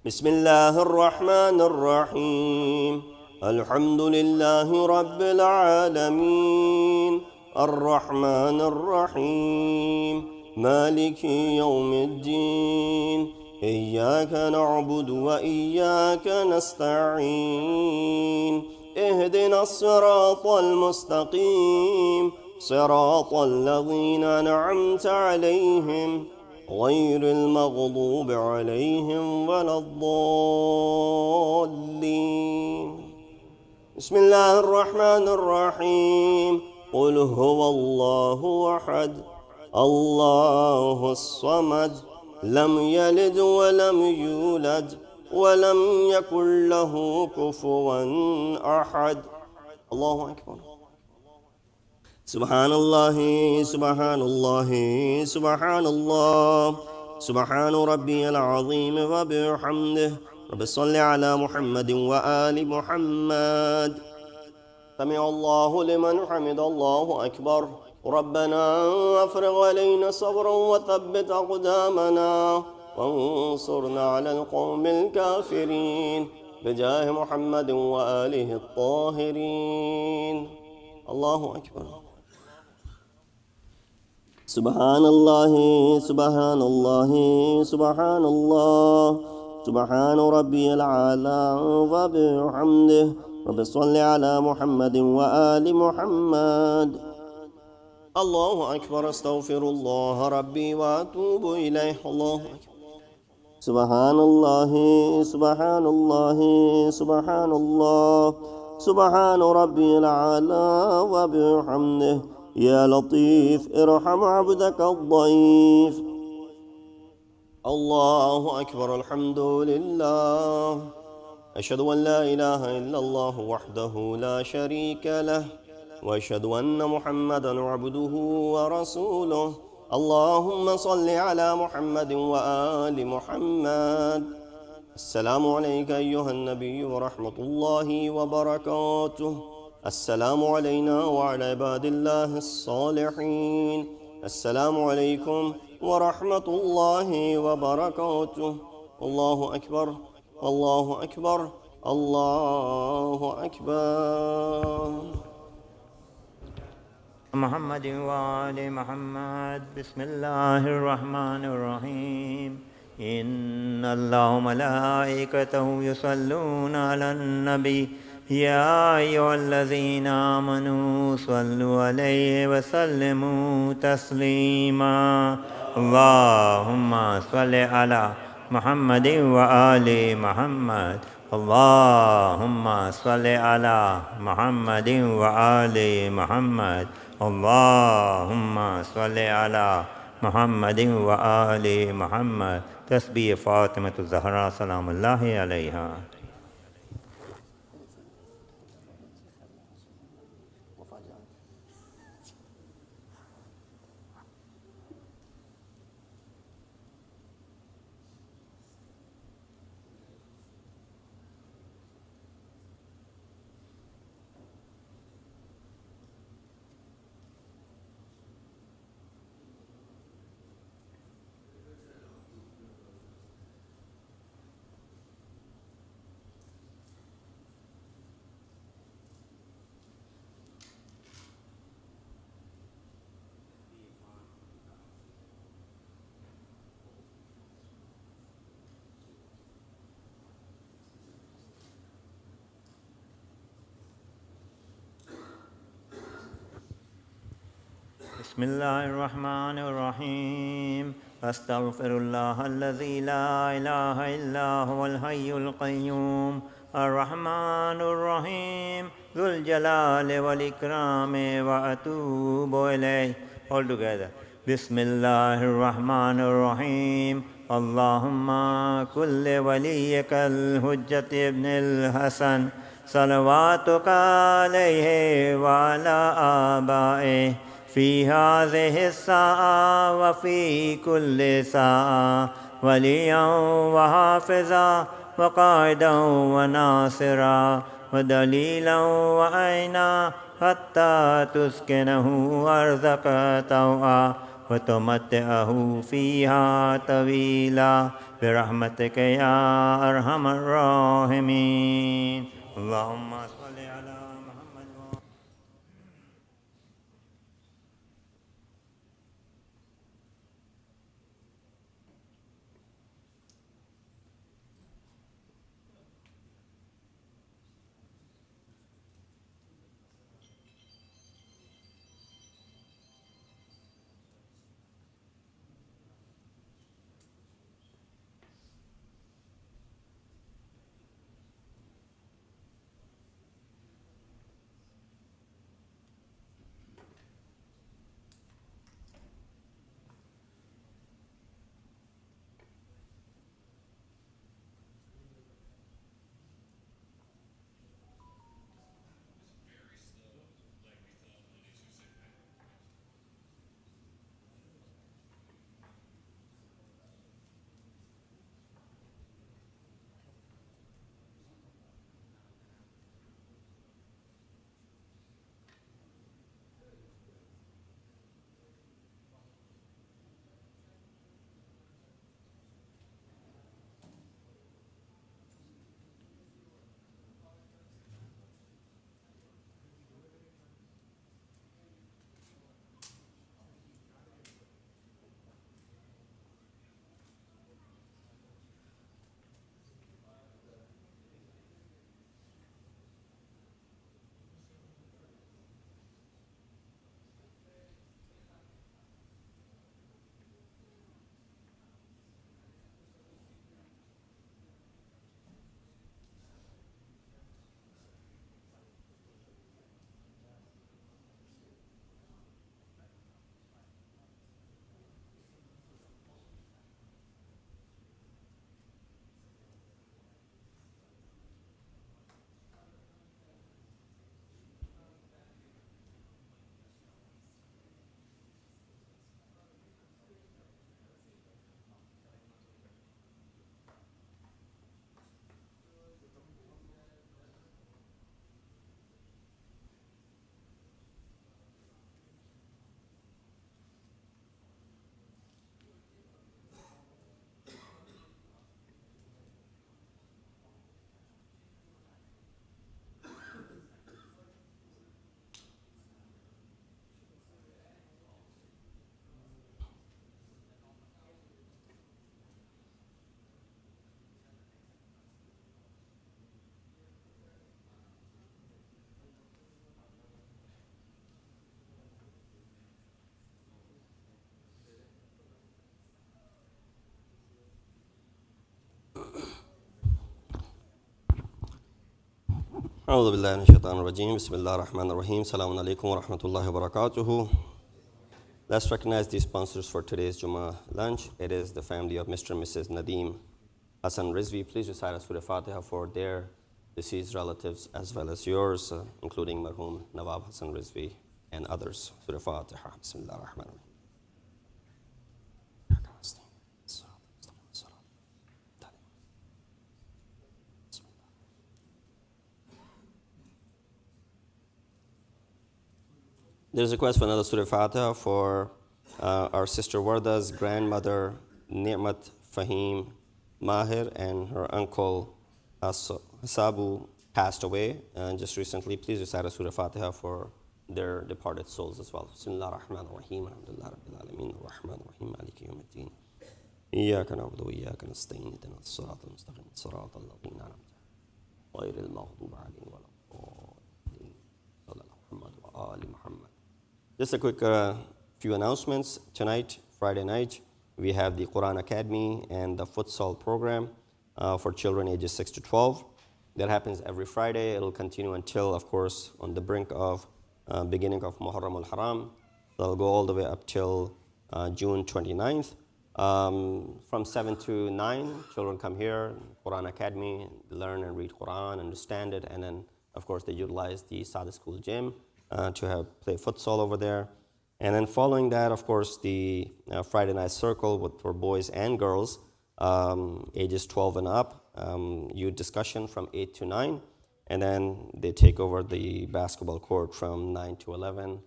بسم الله الرحمن الرحيم. الحمد لله رب العالمين الرحمن الرحيم مالك يوم الدين. إياك نعبد وإياك نستعين. اهدنا الصراط المستقيم صراط الذين أنعمت عليهم غير المغضوب عليهم ولا الضالين. بسم الله الرحمن الرحيم. قل هو الله أحد الله الصمد لم يلد ولم يولد ولم يكن له كفوا أحد. الله أكبر. سبحان الله سبحان الله سبحان الله سبحان ربي العظيم وبحمده. رب صل على محمد وآل محمد. سمع الله لمن حمد. الله أكبر. ربنا أفرغ علينا صبرا وثبت أقدامنا وانصرنا على القوم الكافرين بجاه محمد وآله الطاهرين. الله أكبر. سبحان الله سبحان الله سبحان الله سبحان ربي الأعلى وبحمده. رب صل على محمد وآل محمد. الله أكبر. أستغفر الله ربي وأتوب إليه. الله أكبر. سبحان الله سبحان الله سبحان الله سبحان ربي الأعلى وبحمده. يا لطيف ارحم عبدك الضعيف. الله أكبر. الحمد لله. أشهد أن لا إله إلا الله وحده لا شريك له وأشهد أن محمدًا عبده ورسوله. اللهم صل على محمد وآل محمد. السلام عليك أيها النبي ورحمة الله وبركاته. السلام علينا وعلى عباد الله الصالحين. السلام عليكم ورحمة الله وبركاته. الله أكبر الله أكبر الله أكبر. محمد وآل محمد. بسم الله الرحمن الرحيم. إن الله وملائكته يصلون على النبي يا أيها الذين آمنوا صلوا عليه وسلموا تسليما. اللهم صل على محمد وآل محمد. اللهم صل على محمد وآل محمد. اللهم صل على محمد وآل محمد. تسبيح فاطمة الزهراء سلام الله عليها. بسم الله الرحمن الرحيم. أستغفر الله الذي لا إله إلا هو الحي القيوم الرحمن الرحيم ذو الجلال والإكرام وأتوب إليه. All together. بسم الله الرحمن الرحيم اللهم كل وليك الحجة ابن الحسن صلواتك عليه وعلى آبائه في هذه الساعة وفي كل ساعة وليا وحافظا وقائدا وناصرا ودليلا وعينا حتى تسكنه أرضك طوعا وتمتعه فيها طويلا برحمتك يا أرحم الراحمين اللهم صل على محمد أعوذ بالله من الشيطان الرجيم بسم الله الرحمن الرحيم السلام عليكم ورحمة الله وبركاته. Let's recognize the sponsors for today's Jummah lunch. It is the family of Mr. and Mrs. Nadeem Hassan Rizvi. Please recite Surah Fatiha for their deceased relatives as well as yours, including Marhum Nawab Hassan Rizvi and others. Surah Fatiha. Bismillah ar-Rahman ar-Rahim. There's a request for another Surah Fatiha for our sister Warda's grandmother Ni'mat Fahim Mahir and her uncle Hasabu passed away just recently. Please recite a Surah Fatiha for their departed souls as well. Bismillah ar-Rahman ar-Rahim. Alhamdulillah Rabbil Alameen ar-Rahman ar-Rahim Maliki Yawmiddin. إياك نعبد وإياك نستعين اهدنا الصراط المستقيم صراط الذين أنعمت عليهم غير المغضوب عليهم ولا الضالين صلى الله محمد وآل محمد. Just a quick few announcements. Tonight, Friday night, we have the Quran Academy and the futsal program for children ages 6 to 12. That happens every Friday. It'll continue until, of course, on the brink of beginning of Muharram al-Haram. That'll go all the way up till June 29th. From 7 to 9, children come here, Quran Academy, learn and read Quran, understand it, and then, of course, they utilize the Sada School gym to play futsal over there. And then following that, of course, the Friday night circle for boys and girls, ages 12 and up, youth discussion from 8 to 9, and then they take over the basketball court from 9 to 11.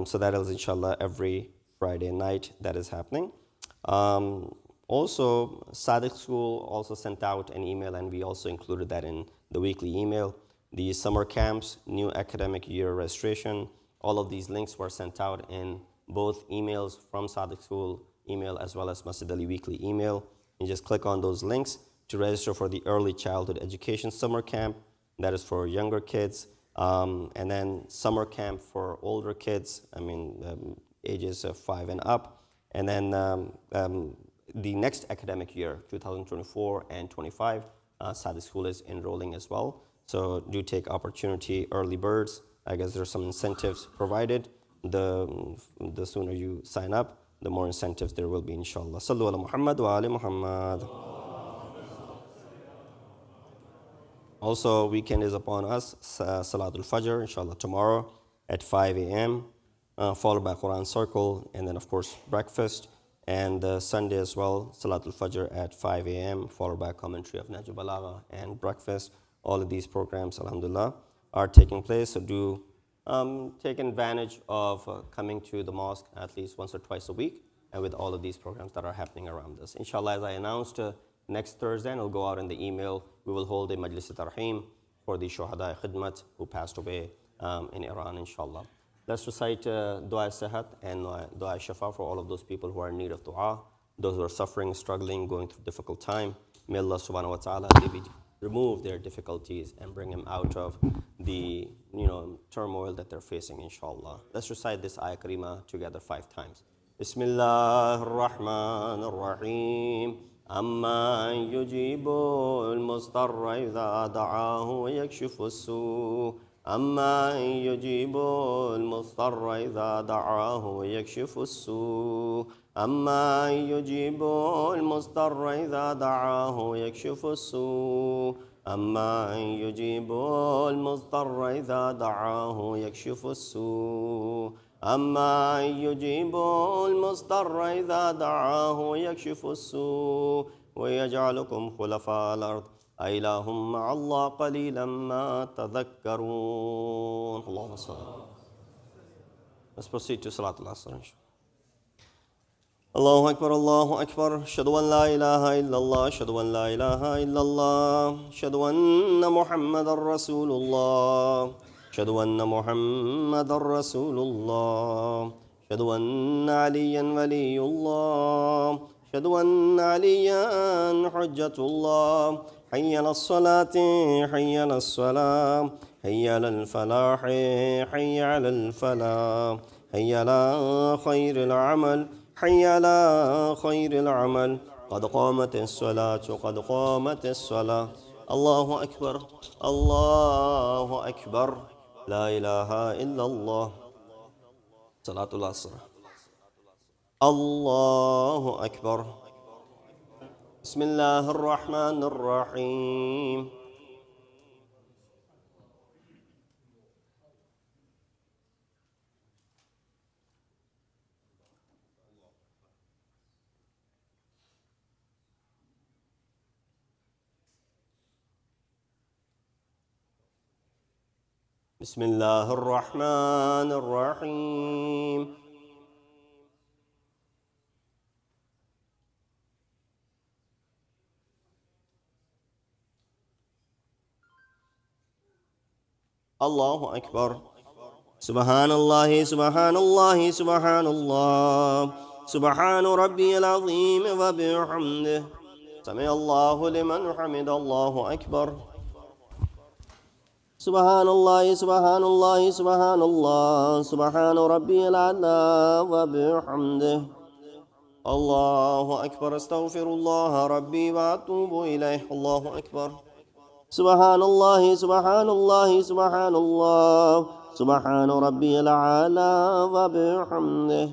So that is, inshallah, every Friday night that is happening. Also, Sadiq School also sent out an email, and we also included that in the weekly email. The summer camps, new academic year registration, all of these links were sent out in both emails from Sadiq School email as well as Masjid-e-Ali weekly email. You just click on those links to register for the early childhood education summer camp. That is for younger kids. And then summer camp for older kids, ages 5 and up. And then the next academic year, 2024 and 25, Sadiq School is enrolling as well. So do take opportunity, early birds. I guess there's some incentives provided. The sooner you sign up, the more incentives there will be, inshallah. Sallu ala Muhammad wa ali Muhammad. Also, weekend is upon us. Salatul Fajr, inshallah, tomorrow at 5 a.m., followed by Quran Circle, and then, of course, breakfast. And Sunday as well, Salatul Fajr at 5 a.m., followed by commentary of Najib Balagha and breakfast. All of these programs, alhamdulillah, are taking place. So do take advantage of coming to the mosque at least once or twice a week, and with all of these programs that are happening around us. Inshallah, as I announced, next Thursday, and it'll go out in the email, we will hold a Majlis-e-Tarheem for the Shuhada Khidmat who passed away in Iran, inshallah. Let's recite Dua Sahat and Dua Shafa for all of those people who are in need of dua, those who are suffering, struggling, going through difficult time. May Allah subhanahu wa ta'ala remove their difficulties and bring them out of the turmoil that they're facing, inshallah. Let's recite this ayah karima together 5 times. Bismillah ar-Rahman ar-Rahim. Amma yujibu al-mustarra idha da'ahu wa yakshifu as-su. أما يجيب المضطر إذا دعاه ويكشف السوء أما يجيب المضطر إذا دعاه ويكشف السوء أما يجيب المضطر إذا دعاه ويكشف السوء أما يجيب المضطر إذا دعاه ويكشف السوء ويجعلكم خلفاء الأرض أإله مع الله قليلا ما تذكرون. اللهم صل. Let's proceed to Salat al-Asr. Allahu Akbar, Allahu Akbar. Ashhadu an la ilaha illallah, ashhadu an la ilaha illallah, ashhadu anna Muhammadar Rasulullah, ashhadu anna Muhammadar Rasulullah, ashhadu anna Aliyan waliyullah, ashhadu anna Aliyan hujjatullah. حي على الصلاة حي على الصلاة حي على الفلاح حي على الفلاح حي على خير العمل حي على خير العمل قد قامت الصلاة قد قامت الصلاة. الله أكبر الله أكبر لا إله إلا الله. صلاة العصر. الله أكبر. بسم الله الرحمن الرحيم. بسم الله الرحمن الرحيم. الله أكبر. سبحان الله سبحان الله سبحان الله سبحان ربي العظيم وبحمده سمع الله لمن حمد. الله أكبر. سبحان الله سبحان الله سبحان الله سبحان ربي الأعلى وبحمده. الله أكبر. استغفر الله ربي وأتوب إليه. الله أكبر. سبحان الله سبحان الله سبحان الله سبحان ربي الأعلى وبحمده.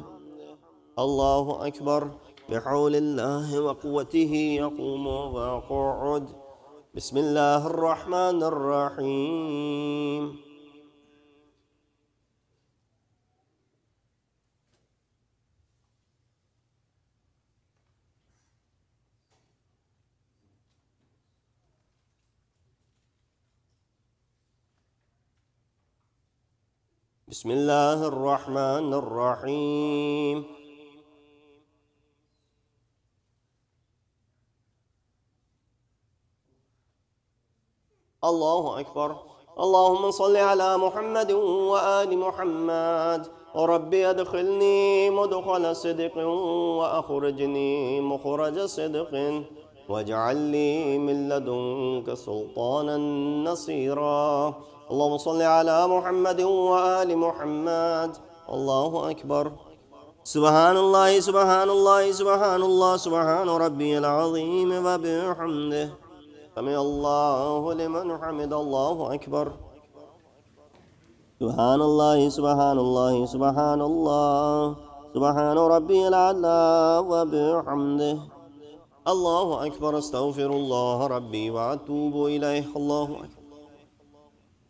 الله أكبر. بحول الله وقوته يقوم ويقعد. بسم الله الرحمن الرحيم. بسم الله الرحمن الرحيم. الله أكبر. اللهم صل على محمد وآل محمد. ربي أدخلني مدخل صدق وأخرجني مخرج صدق واجعل لي من لدنك سلطانا نصيرا. اللهم صل على محمد وآل محمد. الله أكبر. سبحان الله سبحان الله سبحان الله سبحان ربي العظيم وبحمده. سمع الله لمن حمد. الله أكبر. سبحان الله سبحان الله سبحان الله سبحان ربي الأعلى وبحمده. الله أكبر. استغفر الله ربي وأتوب إليه. الله أكبر.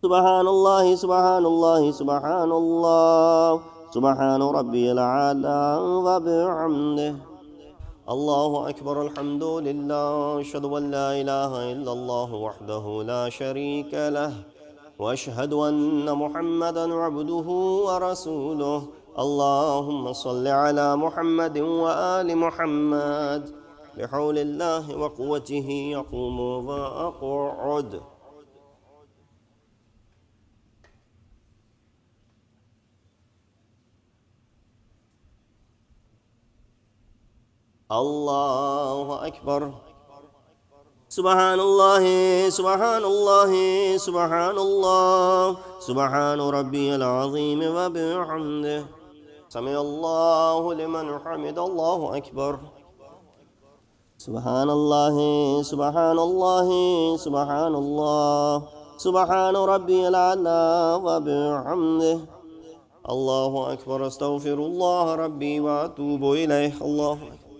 سبحان الله سبحان الله سبحان الله سبحان ربي الأعلى وبحمده. الله أكبر. الحمد لله. أشهد أن لا إله إلا الله وحده لا شريك له وأشهد أن محمدا عبده ورسوله. اللهم صل على محمد وآل محمد. بحول الله وقوته يقوم وأقعد. الله أكبر. سبحان الله سبحان الله سبحان الله سبحان ربي العظيم وبحمده. سمع الله لمن حمد. الله أكبر. سبحان الله سبحان الله سبحان الله سبحان ربي الأعلى وبحمده. الله أكبر. استغفر الله ربي وأتوب إليه. الله أكبر.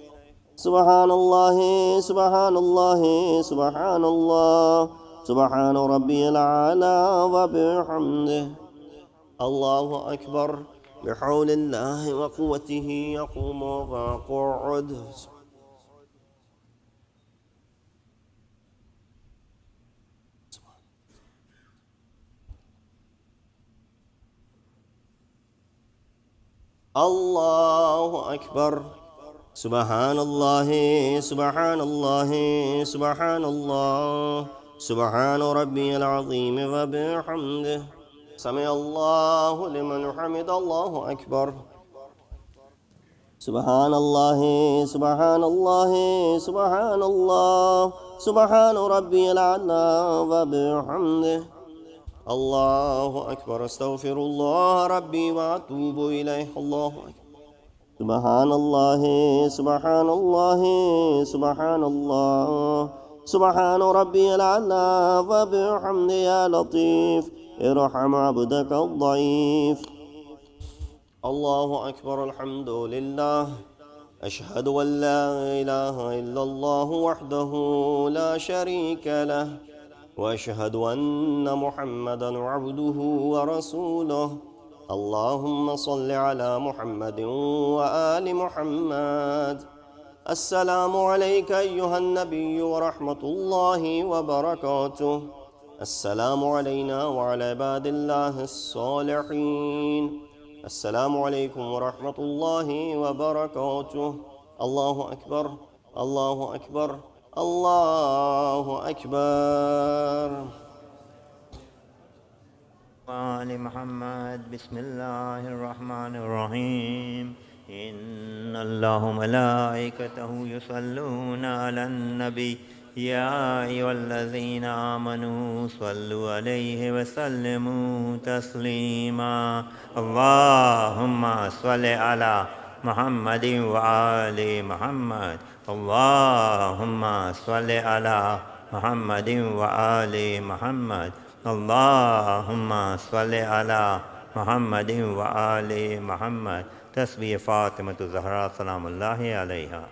سبحان الله سبحان الله سبحان الله سبحان ربي الأعلى وبحمده. الله أكبر. بحول الله وقوته يقوم ويقعد. الله أكبر. سبحان الله سبحان الله سبحان الله سبحان ربي العظيم وبحمده. سمع الله لمن حمد. الله أكبر. سبحان الله سبحان الله سبحان الله سبحان ربي الأعلى وبحمده. الله أكبر. استغفر الله ربي وأتوب إليه. الله أكبر. سبحان الله سبحان الله سبحان الله سبحان ربي الأعلى وبحمده. يا لطيف ارحم عبدك الضعيف. الله أكبر. الحمد لله. أشهد أن لا إله إلا الله وحده لا شريك له وأشهد أن محمدا عبده ورسوله. اللهم صل على محمد وآل محمد. السلام عليك أيها النبي ورحمة الله وبركاته. السلام علينا وعلى عباد الله الصالحين. السلام عليكم ورحمة الله وبركاته. الله أكبر. الله أكبر. الله أكبر. آل محمد. بسم الله الرحمن الرحيم. إن الله وملائكته يصلون على النبي يا أيها الذين آمنوا صلوا عليه وسلموا تسليما. اللهم صل على محمد وآل محمد. اللهم صل على محمد وآل محمد. اللهم صل على محمد وآل محمد. तस्वीर फ़ातिमतु ज़हरा सलामुल्लाहि अलैहा।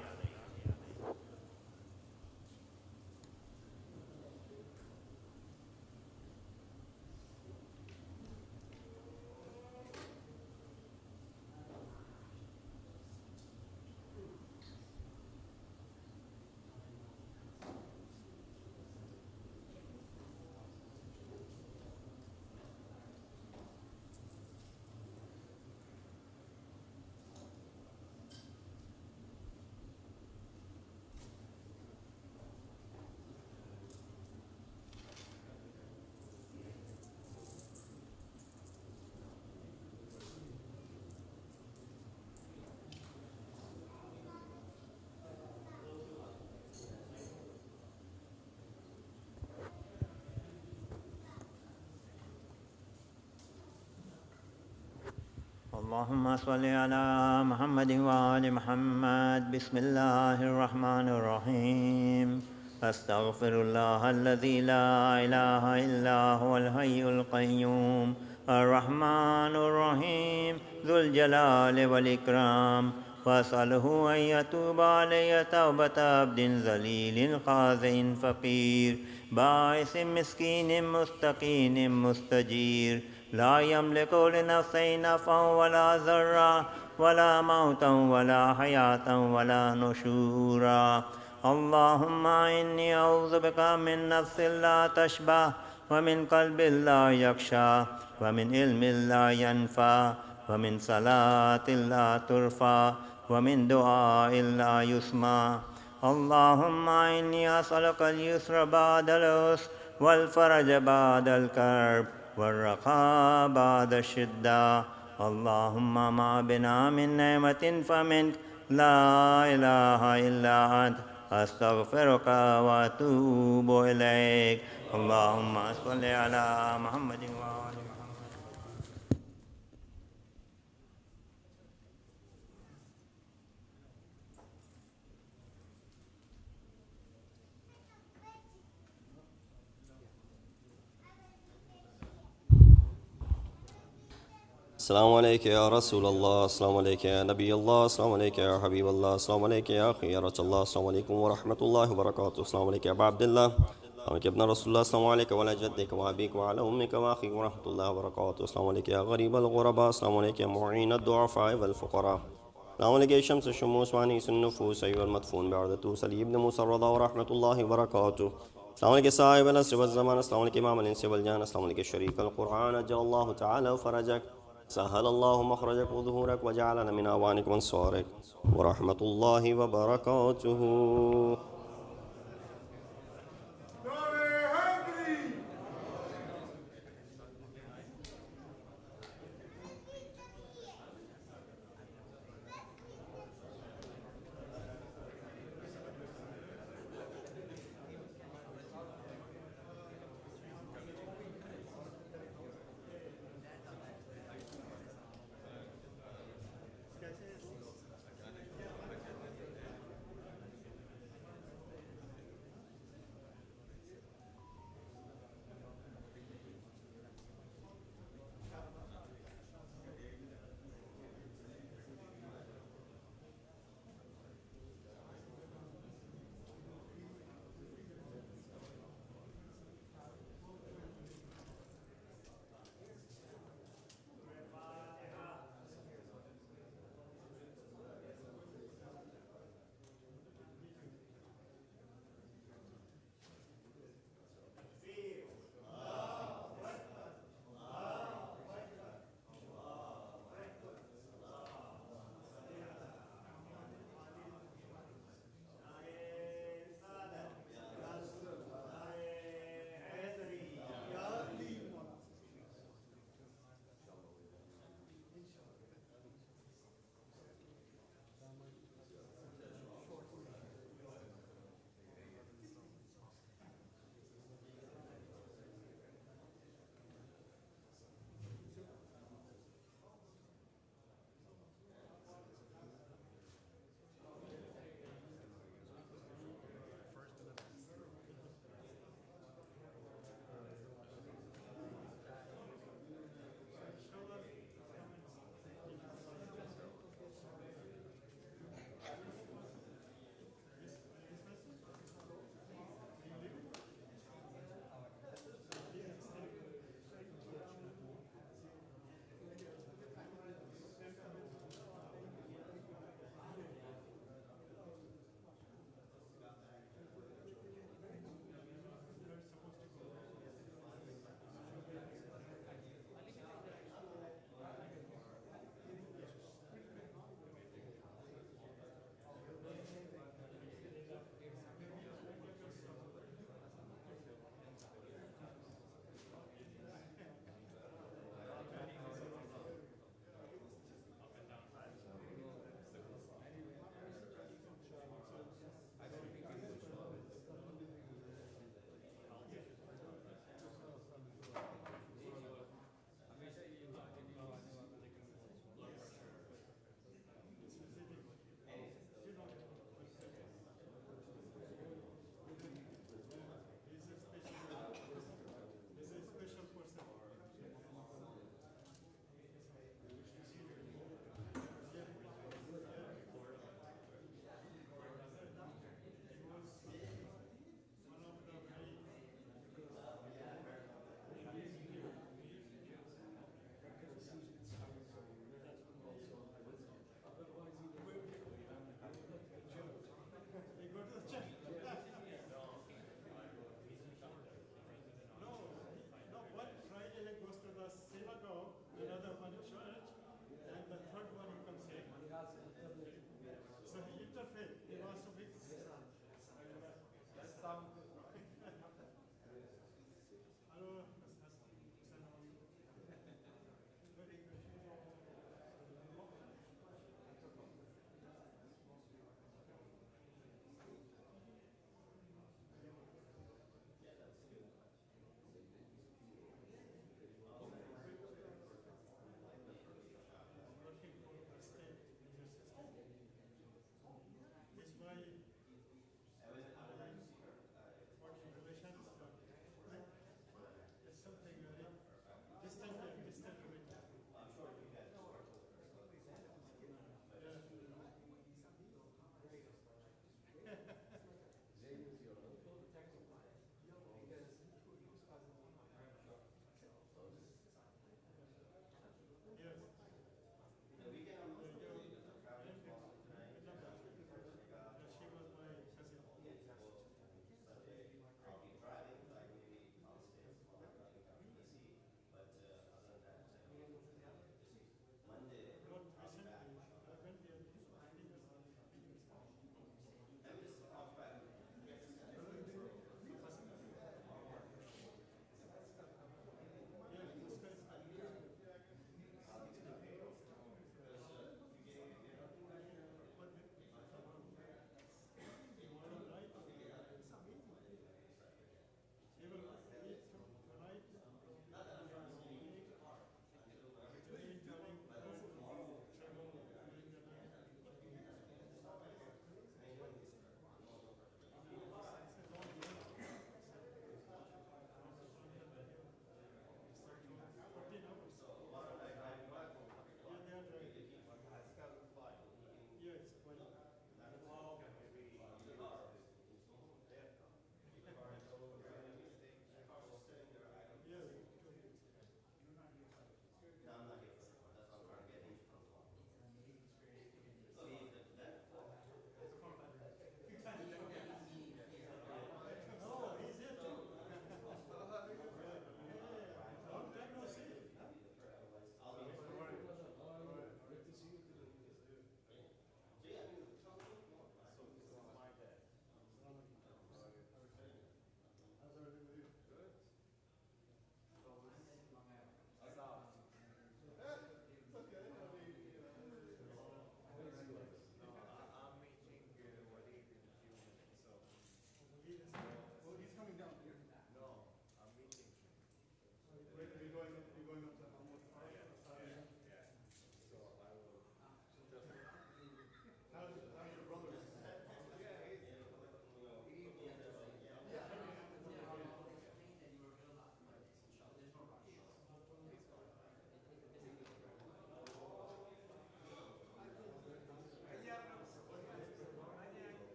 اللهم صل على محمد وآل محمد. بسم الله الرحمن الرحيم. أستغفر الله الذي لا إله إلا هو الحي القيوم الرحمن الرحيم ذو الجلال والإكرام، وأسأله أن يتوب علي توبة عبد ذليل خاضع فقير بائس مسكين مستقيم مستجير، لا يملك لنفسه نفعا ولا ضرا ولا موتا ولا حياة ولا نشورا. اللهم إني أعوذ بك من نفس لا تشبع، ومن قلب لا يخشى، ومن علم لا ينفع، ومن صلاة لا ترفع، ومن دعاء لا يسمع. اللهم إني أسألك اليسر بعد العسر، والفرج بعد الكرب، والرخاء بعد الشدة. اللهم ما بنا من نعمة فمنك، لا إله إلا أنت، أستغفرك وأتوب إليك. اللهم صل على محمد وآل محمد. السلام عليك يا رسول الله، السلام عليك يا نبي الله، السلام عليك يا حبيب الله، السلام عليك يا خيرة الله، السلام عليكم ورحمة الله وبركاته. السلام عليك يا أبا عبد الله، السلام عليك يا ابن رسول الله، السلام عليك وعلى جدك وأبيك وعلى أمك وأخيك ورحمة الله وبركاته. السلام عليك يا غريب الغرباء، السلام عليك يا معين الضعفاء والفقراء، السلام عليك يا شمس الشموس وأنيس النفوس أيها المدفون بعرض توسل ابن موسى الرضا ورحمة الله وبركاته. السلام عليك صاحب الأسر والزمان، السلام عليك إمام الإنس والجان، السلام عليك شريك القرآن، أجل الله تعالى فرجك، سهل الله مخرجك وظهورك، وجعلنا من أعوانك وانصارك، ورحمة الله وبركاته.